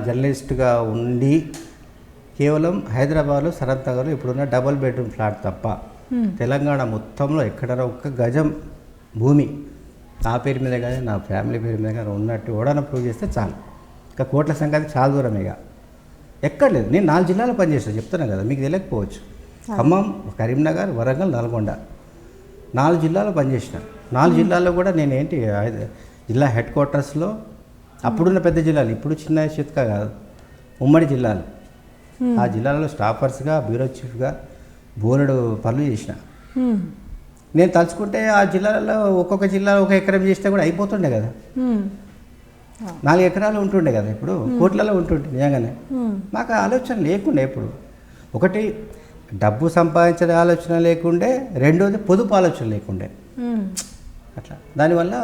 జర్నలిస్ట్గా ఉండి కేవలం హైదరాబాద్లో సరత్ నగర్లో ఇప్పుడున్న డబుల్ బెడ్రూమ్ ఫ్లాట్ తప్ప తెలంగాణ మొత్తంలో ఎక్కడైనా ఒక్క గజం భూమి నా పేరు మీద కానీ నా ఫ్యామిలీ పేరు మీద కానీ ఉన్నట్టు ఎవడన్నా ప్రూవ్ చేస్తే చాలు. ఇంకా కోట్ల సంఖ్య చాలా దూరమే. ఇక ఎక్కడ లేదు. నేను 4 జిల్లాలో పనిచేస్తాను, చెప్తున్నా కదా, మీకు తెలియకపోవచ్చు. ఖమ్మం, కరీంనగర్, వరంగల్, నల్గొండ 4 జిల్లాలో పనిచేసిన. 4 జిల్లాల్లో కూడా నేను జిల్లా హెడ్ క్వార్టర్స్లో అప్పుడున్న పెద్ద జిల్లాలు, ఇప్పుడు చిన్న చిత్కా కాదు, ఉమ్మడి జిల్లాలు, ఆ జిల్లాలో స్టాఫర్స్గా, బ్యూరో చీఫ్గా బోలెడు పనులు చేసిన. నేను తలుచుకుంటే ఆ జిల్లాలో ఒక్కొక్క జిల్లాలో 1 ఎకరం చేస్తే కూడా అయిపోతుండే కదా. 4 ఎకరాలు ఉంటుండే కదా, ఇప్పుడు కోట్లలో ఉంటుండే నిజంగానే. మాకు ఆలోచన లేకుండే ఎప్పుడు. ఒకటి డబ్బు సంపాదించే ఆలోచన లేకుండే, రెండోది పొదుపు ఆలోచన లేకుండే. అట్లా దానివల్ల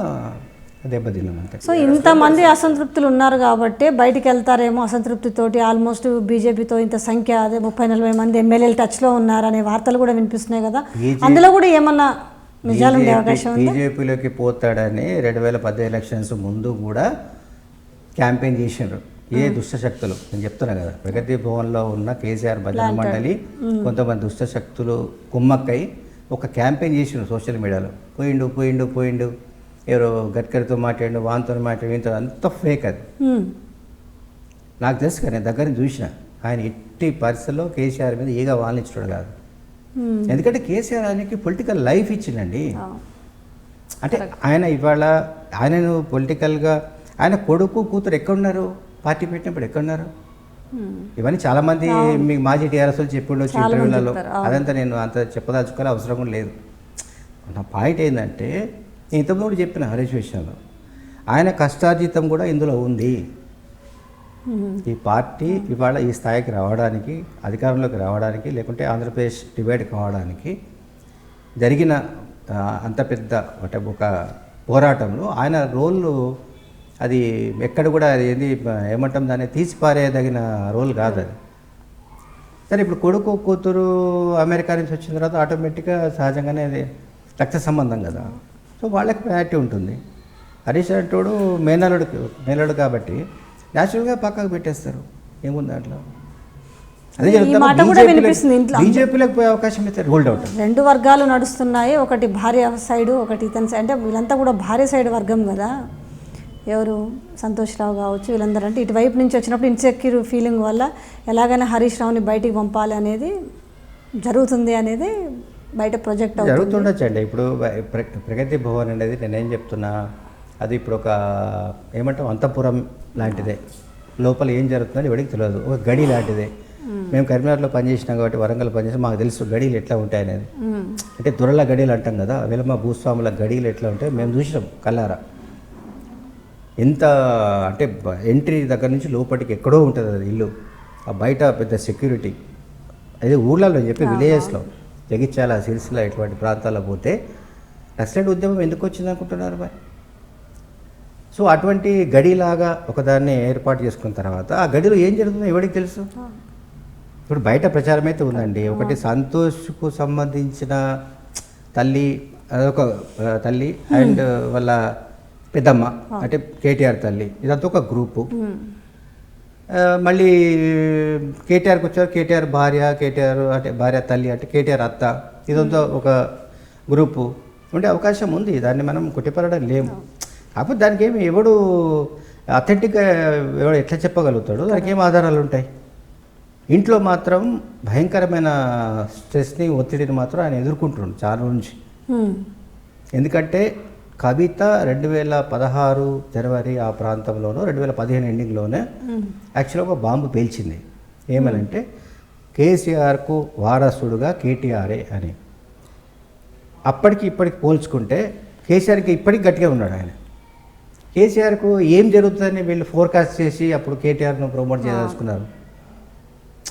దెబ్బతిన్నాం అంతే. సో ఇంతమంది అసంతృప్తులు ఉన్నారు కాబట్టి బయటికి వెళ్తారేమో అసంతృప్తితోటి. ఆల్మోస్ట్ బీజేపీతో ఇంత సంఖ్య, అదే 30-40 మంది ఎమ్మెల్యేలు టచ్లో ఉన్నారనే వార్తలు కూడా వినిపిస్తున్నాయి కదా. అందులో కూడా ఏమన్నా నిజాలు ఉండే అవకాశం ఉంది? బీజేపీలోకి పోతాడని 2018 ఎలక్షన్స్ ముందు కూడా క్యాంపెయిన్ చేసినారు ఏ దుష్టశక్తులు. నేను చెప్తున్నా కదా, ప్రగతి భవన్లో ఉన్న కేసీఆర్ భజన మండలి కొంతమంది దుష్టశక్తులు కుమ్మక్కై ఒక క్యాంపెయిన్ చేసినారు సోషల్ మీడియాలో. పోయిండు ఎవరో గడ్కరీతో మాట్లాడు, వాంతో మాట్లాడు, వీంతో, అంత ఫేక్ అది. నాకు తెలుసు కదా, నేను దగ్గర చూసిన. ఆయన ఎట్టి పరిస్థితుల్లో కేసీఆర్ మీద ఈగ వాలించడం కాదు. ఎందుకంటే కేసీఆర్ ఆయనకి పొలిటికల్ లైఫ్ ఇచ్చిందండి. అంటే ఆయన ఇవాళ ఆయనను పొలిటికల్గా ఆయన కొడుకు కూతురు ఎక్కడున్నారు, పార్టీ పెట్టినప్పుడు ఎక్కడున్నారు, ఇవన్నీ చాలామంది మీకు మాజీ టీఆర్ఎస్ వాళ్ళు చెప్పి ఉండొచ్చు ఇంటర్వ్యూలలో. అదంతా నేను అంత చెప్పదలుచుకోవాలి అవసరం కూడా లేదు. నా పాయింట్ ఏంటంటే, నేను ఇంతకుముందు చెప్పిన హరీష్ విషయంలో ఆయన కష్టార్జితం కూడా ఇందులో ఉంది. ఈ పార్టీ ఇవాళ ఈ స్థాయికి రావడానికి, అధికారంలోకి రావడానికి, లేకుంటే ఆంధ్రప్రదేశ్ డివైడ్ కావడానికి జరిగిన అంత పెద్ద అంటే ఒక పోరాటంలో ఆయన రోల్ అది ఎక్కడ కూడా అది ఏమంటాం దాన్ని తీసిపారేదగిన రోల్ కాదు అది. సరే, ఇప్పుడు కొడుకు కూతురు అమెరికా నుంచి వచ్చిన తర్వాత ఆటోమేటిక్గా సహజంగానే అది రక్త సంబంధం కదా. సో వాళ్ళకి ప్రయారిటీ ఉంటుంది. హరీష్ అంటోడు మేనలుడు కాబట్టి న్యాచురల్గా పక్కకు పెట్టేస్తారు. ఏముంది దాంట్లో? అదే బీజేపీలోకి పోయే అవకాశం అయితే రూల్డ్ అవుట్. 2 వర్గాలు నడుస్తున్నాయి. ఒకటి భార్య సైడు, ఒకటి ఇతని సైడ్. అంటే వీళ్ళంతా కూడా భార్య సైడ్ వర్గం కదా. ఎవరు సంతోష్ రావు కావచ్చు, వీళ్ళందరూ అంటే ఇటువైపు నుంచి వచ్చినప్పుడు ఇన్సెక్యూర్ ఫీలింగ్ వల్ల ఎలాగైనా హరీష్ రావుని బయటికి పంపాలి అనేది జరుగుతుంది అనేది బయట ప్రొజెక్ట్ జరుగుతుండొచ్చండి. ఇప్పుడు ప్రగతి భవన్ అనేది నేనేం చెప్తున్నా, అది ఇప్పుడు ఒక ఏమంటాం అంతఃపురం లాంటిదే. లోపల ఏం జరుగుతుందని ఎవరికి తెలియదు. ఒక గడి లాంటిదే. మేము కరీంనగర్లో పనిచేసినాం కాబట్టి, వరంగల్ పనిచేసినా మాకు తెలుసు గడీలు ఎట్లా ఉంటాయి అనేది. అంటే దొరల గడీలు అంటాం కదా, వెలమ భూస్వాముల గడీలు ఎట్లా ఉంటాయి మేము చూసినాం కల్లారా. ఎంత అంటే ఎంట్రీ దగ్గర నుంచి లోపలికి ఎక్కడో ఉంటుంది అది ఇల్లు, ఆ బయట పెద్ద సెక్యూరిటీ. అదే ఊళ్ళలో చెప్పి విలేజెస్లో జగిత్యాల, సిరిసిల్ల ఇటువంటి ప్రాంతాల్లో పోతే నక్సలైట్ ఉద్యమం ఎందుకు వచ్చింది అనుకుంటున్నారు మరి? సో అటువంటి గడిలాగా ఒకదాన్ని ఏర్పాటు చేసుకున్న తర్వాత ఆ గడిలో ఏం జరుగుతుందో ఎవరికి తెలుసు? ఇప్పుడు బయట ప్రచారం అయితే ఉందండి. ఒకటి సంతోష్కు సంబంధించిన తల్లి, అదొక తల్లి అండ్ వాళ్ళ పెద్దమ్మ అంటే కేటీఆర్ తల్లి, ఇదంతా ఒక గ్రూపు. మళ్ళీ కేటీఆర్కి వచ్చారు కేటీఆర్ భార్య, కేటీఆర్ అంటే భార్య తల్లి అంటే కేటీఆర్ అత్త, ఇదంతా ఒక గ్రూపు ఉండే అవకాశం ఉంది. దాన్ని మనం కొట్టిపడడం లేము. కాకపోతే దానికి ఏమి ఎవడు అథెంటిక్గా ఎవడు ఎట్లా చెప్పగలుగుతాడు? దానికి ఏం ఆధారాలు ఉంటాయి? ఇంట్లో మాత్రం భయంకరమైన స్ట్రెస్ని, ఒత్తిడిని మాత్రం ఆయన ఎదుర్కొంటున్నాడు చాలా నుంచి. ఎందుకంటే కవిత 2016 జనవరి ఆ ప్రాంతంలోనూ 2015 ఎండింగ్లోనే యాక్చువల్గా ఒక బాంబు పేల్చింది. ఏమనంటే కేసీఆర్కు వారసుడుగా కేటీఆర్ఏ అని. అప్పటికి ఇప్పటికి పోల్చుకుంటే కేసీఆర్కి ఇప్పటికి గట్టిగా ఉన్నాడు ఆయన. కేసీఆర్కు ఏం జరుగుతుందని వీళ్ళు ఫోర్కాస్ట్ చేసి అప్పుడు కేటీఆర్ను ప్రమోట్ చేయదలుచుకున్నారు.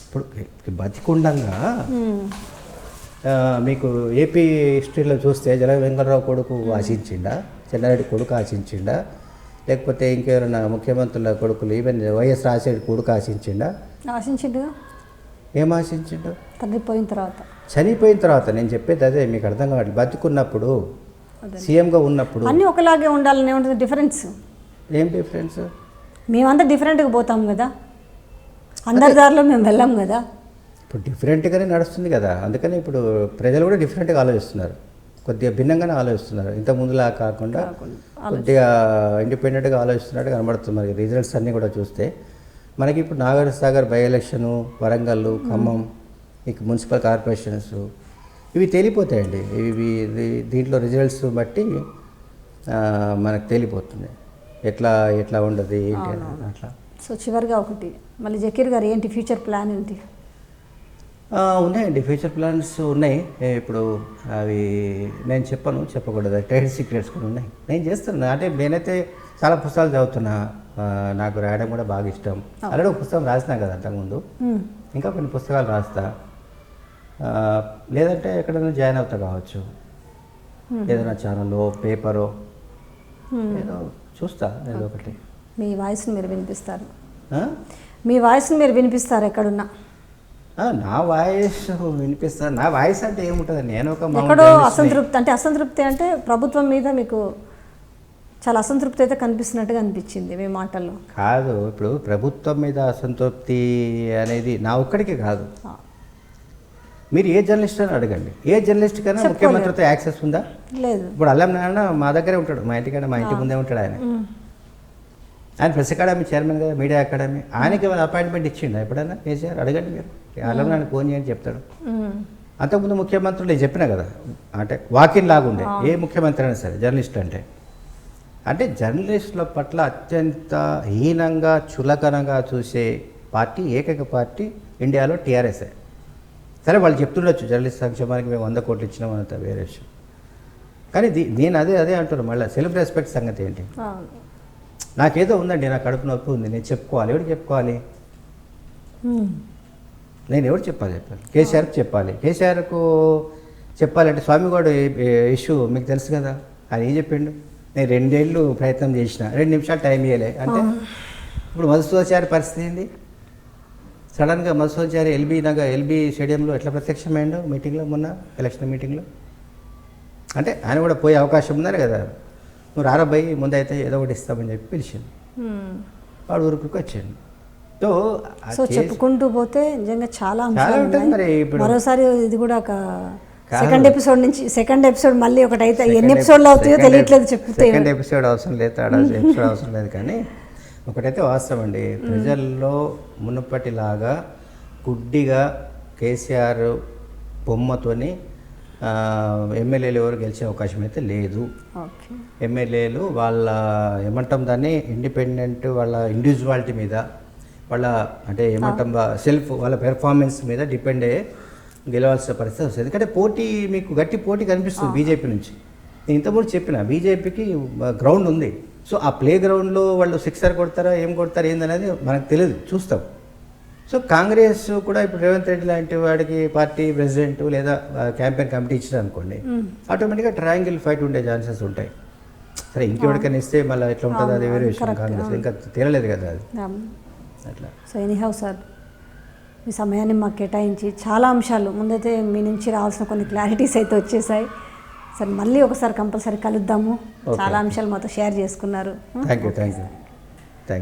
ఇప్పుడు బతికుండంగా మీకు ఏపీ హిస్టరీలో చూస్తే జల వెంకటరావు కొడుకు ఆశించిండా, చెన్నారెడ్డి కొడుకు ఆశించిండా, లేకపోతే ఇంకెవరైనా ముఖ్యమంత్రుల కొడుకులు, ఈవెన్ వైఎస్ రాజశేఖర్ కొడుకు ఆశించిండా? ఆశించిండుగా. ఏం ఆశించిండు? చనిపోయిన తర్వాత నేను చెప్పేది అదే, మీకు అర్థం కావట్లేదు. బతికున్నప్పుడు సీఎంగా ఉన్నప్పుడు అన్నీ ఒకలాగే ఉండాలని ఉంటుంది. డిఫరెన్స్ ఏం డిఫరెన్స్? మేమంతా డిఫరెంట్గా పోతాం కదా, అందరి దారిలో మేము వెళ్ళాం కదా. ఇప్పుడు డిఫరెంట్గానే నడుస్తుంది కదా, అందుకని ఇప్పుడు ప్రజలు కూడా డిఫరెంట్గా ఆలోచిస్తున్నారు, కొద్దిగా భిన్నంగానే ఆలోచిస్తున్నారు. ఇంత ముందులా కాకుండా కొద్దిగా ఇండిపెండెంట్గా ఆలోచిస్తున్నట్టు కనబడుతుంది. మరి రిజల్ట్స్ అన్నీ కూడా చూస్తే మనకి ఇప్పుడు నాగార్జునసాగర్ బై ఎలక్షను, వరంగల్, ఖమ్మం, ఇక మున్సిపల్ కార్పొరేషన్స్ ఇవి తేలిపోతాయండి. ఇవి దీంట్లో రిజల్ట్స్ బట్టి మనకు తేలిపోతుంది ఎట్లా ఎట్లా ఉండదు ఏంటి అట్లా. సో చివరిగా ఒకటి మళ్ళీ జకీర్ గారు ఏంటి ఫ్యూచర్ ప్లాన్ ఏంటి? ఉన్నాయండి, ఫ్యూచర్ ప్లాన్స్ ఉన్నాయి. ఇప్పుడు అవి నేను చెప్పకూడదు, ట్రేడ్ సీక్రెట్స్ కూడా ఉన్నాయి. నేను చేస్తున్నా, అంటే నేనైతే చాలా పుస్తకాలు చదువుతున్నా, నాకు రాయడం కూడా బాగా ఇష్టం. అలాగే ఒక పుస్తకం రాసినా కదా అంతకుముందు, ఇంకా కొన్ని పుస్తకాలు రాస్తా. లేదంటే ఎక్కడైనా జాయిన్ అవుతా కావచ్చు, ఏదైనా ఛానల్లో, పేపరో ఏదో చూస్తా ఏదో ఒకటి. మీ వాయిస్ని మీరు వినిపిస్తారు ఎక్కడున్నా? నా వాయిస్ వినిపిస్తాను. నా వాయిస్ అంటే ఏముంటుంది, నేను ఒక ఎక్కడో అసంతృప్తి అంటే ప్రభుత్వం మీద మీకు చాలా అసంతృప్తి అయితే కనిపిస్తున్నట్టుగా అనిపించింది మీ మాటల్లో. కాదు, ఇప్పుడు ప్రభుత్వం మీద అసంతృప్తి అనేది నా ఒక్కడికి కాదు. మీరు ఏ జర్నలిస్ట్ అని అడగండి, ఏ జర్నలిస్ట్ కన్నా ముఖ్యమంత్రితో యాక్సెస్ ఉందా? లేదు. ఇప్పుడు అల్లం నాన్న మా దగ్గరే ఉంటాడు, మా ఇంటికన్నా మా ఇంటి ముందే ఉంటాడు ఆయన. ఆయన ప్రెస్ అకాడమీ చైర్మన్ కదా, మీడియా అకాడమీ. ఆయనకి అపాయింట్మెంట్ ఇచ్చిండు ఎప్పుడైనా కేసీఆర్? అడగండి మీరు, అల్లం నాన్న ఫోన్ చేయని చెప్తాడు. అంతకుముందు ముఖ్యమంత్రులు నేను చెప్పినా కదా, అంటే వాకిన్ లాగా ఉండే ఏ ముఖ్యమంత్రి అయినా సరే జర్నలిస్ట్ అంటే జర్నలిస్టుల పట్ల అత్యంత హీనంగా, చులకనగా చూసే పార్టీ, ఏకైక పార్టీ ఇండియాలో టీఆర్ఎస్ఏ. సరే వాళ్ళు చెప్తుండొచ్చు జర్నలిస్ట్ సంక్షేమానికి మేము 100 కోట్లు ఇచ్చినాం అంత వేరే విషయం. కానీ నేను అదే అంటున్నాను. మళ్ళీ సెల్ఫ్ రెస్పెక్ట్ సంగతి ఏంటి? నాకేదో ఉందండి, నా కడుపు నొప్పి ఉంది, నేను చెప్పుకోవాలి. ఎవరికి చెప్పుకోవాలి? నేను ఎవరు చెప్పాలి? కేసీఆర్కి చెప్పాలి. కేసీఆర్కు చెప్పాలంటే స్వామిగౌడ్ ఇష్యూ మీకు తెలుసు కదా, ఆయన ఏం చెప్పిండు? నేను 2 ఏళ్ళు ప్రయత్నం చేసిన, 2 నిమిషాలు టైం ఇవ్వలే అంటే. ఇప్పుడు మధుసూదనాచారి పరిస్థితి ఏంది? సడన్గా మధుసూదనాచారి ఎల్బీ స్టేడియంలో ఎట్లా ప్రత్యక్షమైండు మీటింగ్లో, మొన్న ఎలక్షన్ మీటింగ్లో. అంటే ఆయన కూడా పోయే అవకాశం ఉందని కదా, నువ్వు రారబ్బాయి ముందైతే ఏదో ఒకటి ఇస్తామని చెప్పి పిలిచిండు. వాడు ఊరికి వచ్చాడు. సో చెప్పుకుంటూ పోతే నిజంగా చాలా ఉంటుంది. మరి ఇప్పుడు మరోసారి ఇది కూడా సెకండ్ ఎపిసోడ్ మళ్ళీ ఒకటి అయితే ఎన్ని ఎపిసోడ్లు అవుతాయో తెలియట్లేదు. చెప్తే సెకండ్ ఎపిసోడ్ అవసరం లేదు, ఎపిసోడ్ అవసరం లేదు. కానీ ఒకటైతే వాస్తవం అండి, ప్రజల్లో మునుపటిలాగా గుడ్డిగా కేసీఆర్ బొమ్మతోని ఎమ్మెల్యేలు ఎవరు గెలిచే అవకాశం అయితే లేదు. ఎమ్మెల్యేలు వాళ్ళ ఏమంటాం దాన్ని, ఇండిపెండెంట్, వాళ్ళ ఇండివిజువాలిటీ మీద, వాళ్ళ అంటే ఏమంటాం సెల్ఫ్, వాళ్ళ పెర్ఫార్మెన్స్ మీద డిపెండ్ అయ్యే గెలవాల్సిన పరిస్థితి వస్తుంది. ఎందుకంటే మీకు గట్టి పోటీ కనిపిస్తుంది బీజేపీ నుంచి. నేను ఇంతకుముందు చెప్పిన బీజేపీకి గ్రౌండ్ ఉంది, సో ఆ ప్లే గ్రౌండ్లో వాళ్ళు సిక్సర్ కొడతారా ఏం కొడతారా ఏందనేది మనకు తెలియదు, చూస్తాం. సో కాంగ్రెస్ కూడా ఇప్పుడు రేవంత్ రెడ్డి లాంటి వాడికి పార్టీ ప్రెసిడెంట్ లేదా క్యాంపెయిన్ కమిటీ ఇచ్చారు అనుకోండి, ఆటోమేటిక్గా ట్రయాంగిల్ ఫైట్ ఉండే ఛాన్సెస్ ఉంటాయి. సరే ఇంకెవరికైనా ఇస్తే మళ్ళీ ఎట్లా ఉంటుంది అది వేరే విషయం. కాంగ్రెస్ ఇంకా తేలలేదు కదా అది అట్లా. సో ఎనీహౌ సార్, మీ సమయాన్ని మాకు కేటాయించి చాలా అంశాలు ముందైతే మీ నుంచి రావాల్సిన కొన్ని క్లారిటీస్ అయితే వచ్చేసాయి సార్. మళ్ళీ ఒకసారి కంపల్సరీ కలుద్దాము. చాలా అంశాలు మాతో షేర్ చేసుకున్నారు. Thank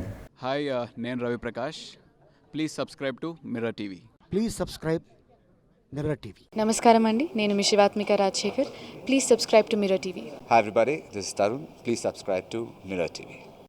you. హాయ్, నేను Ravi Prakash. Please subscribe to mirror TV. Please subscribe mirror TV. నమస్కారం అండి, నేను మీ Shivathmika Rajasekhar. Please subscribe to mirror TV. Hi everybody, this is Tarun. Please subscribe to Mirror TV.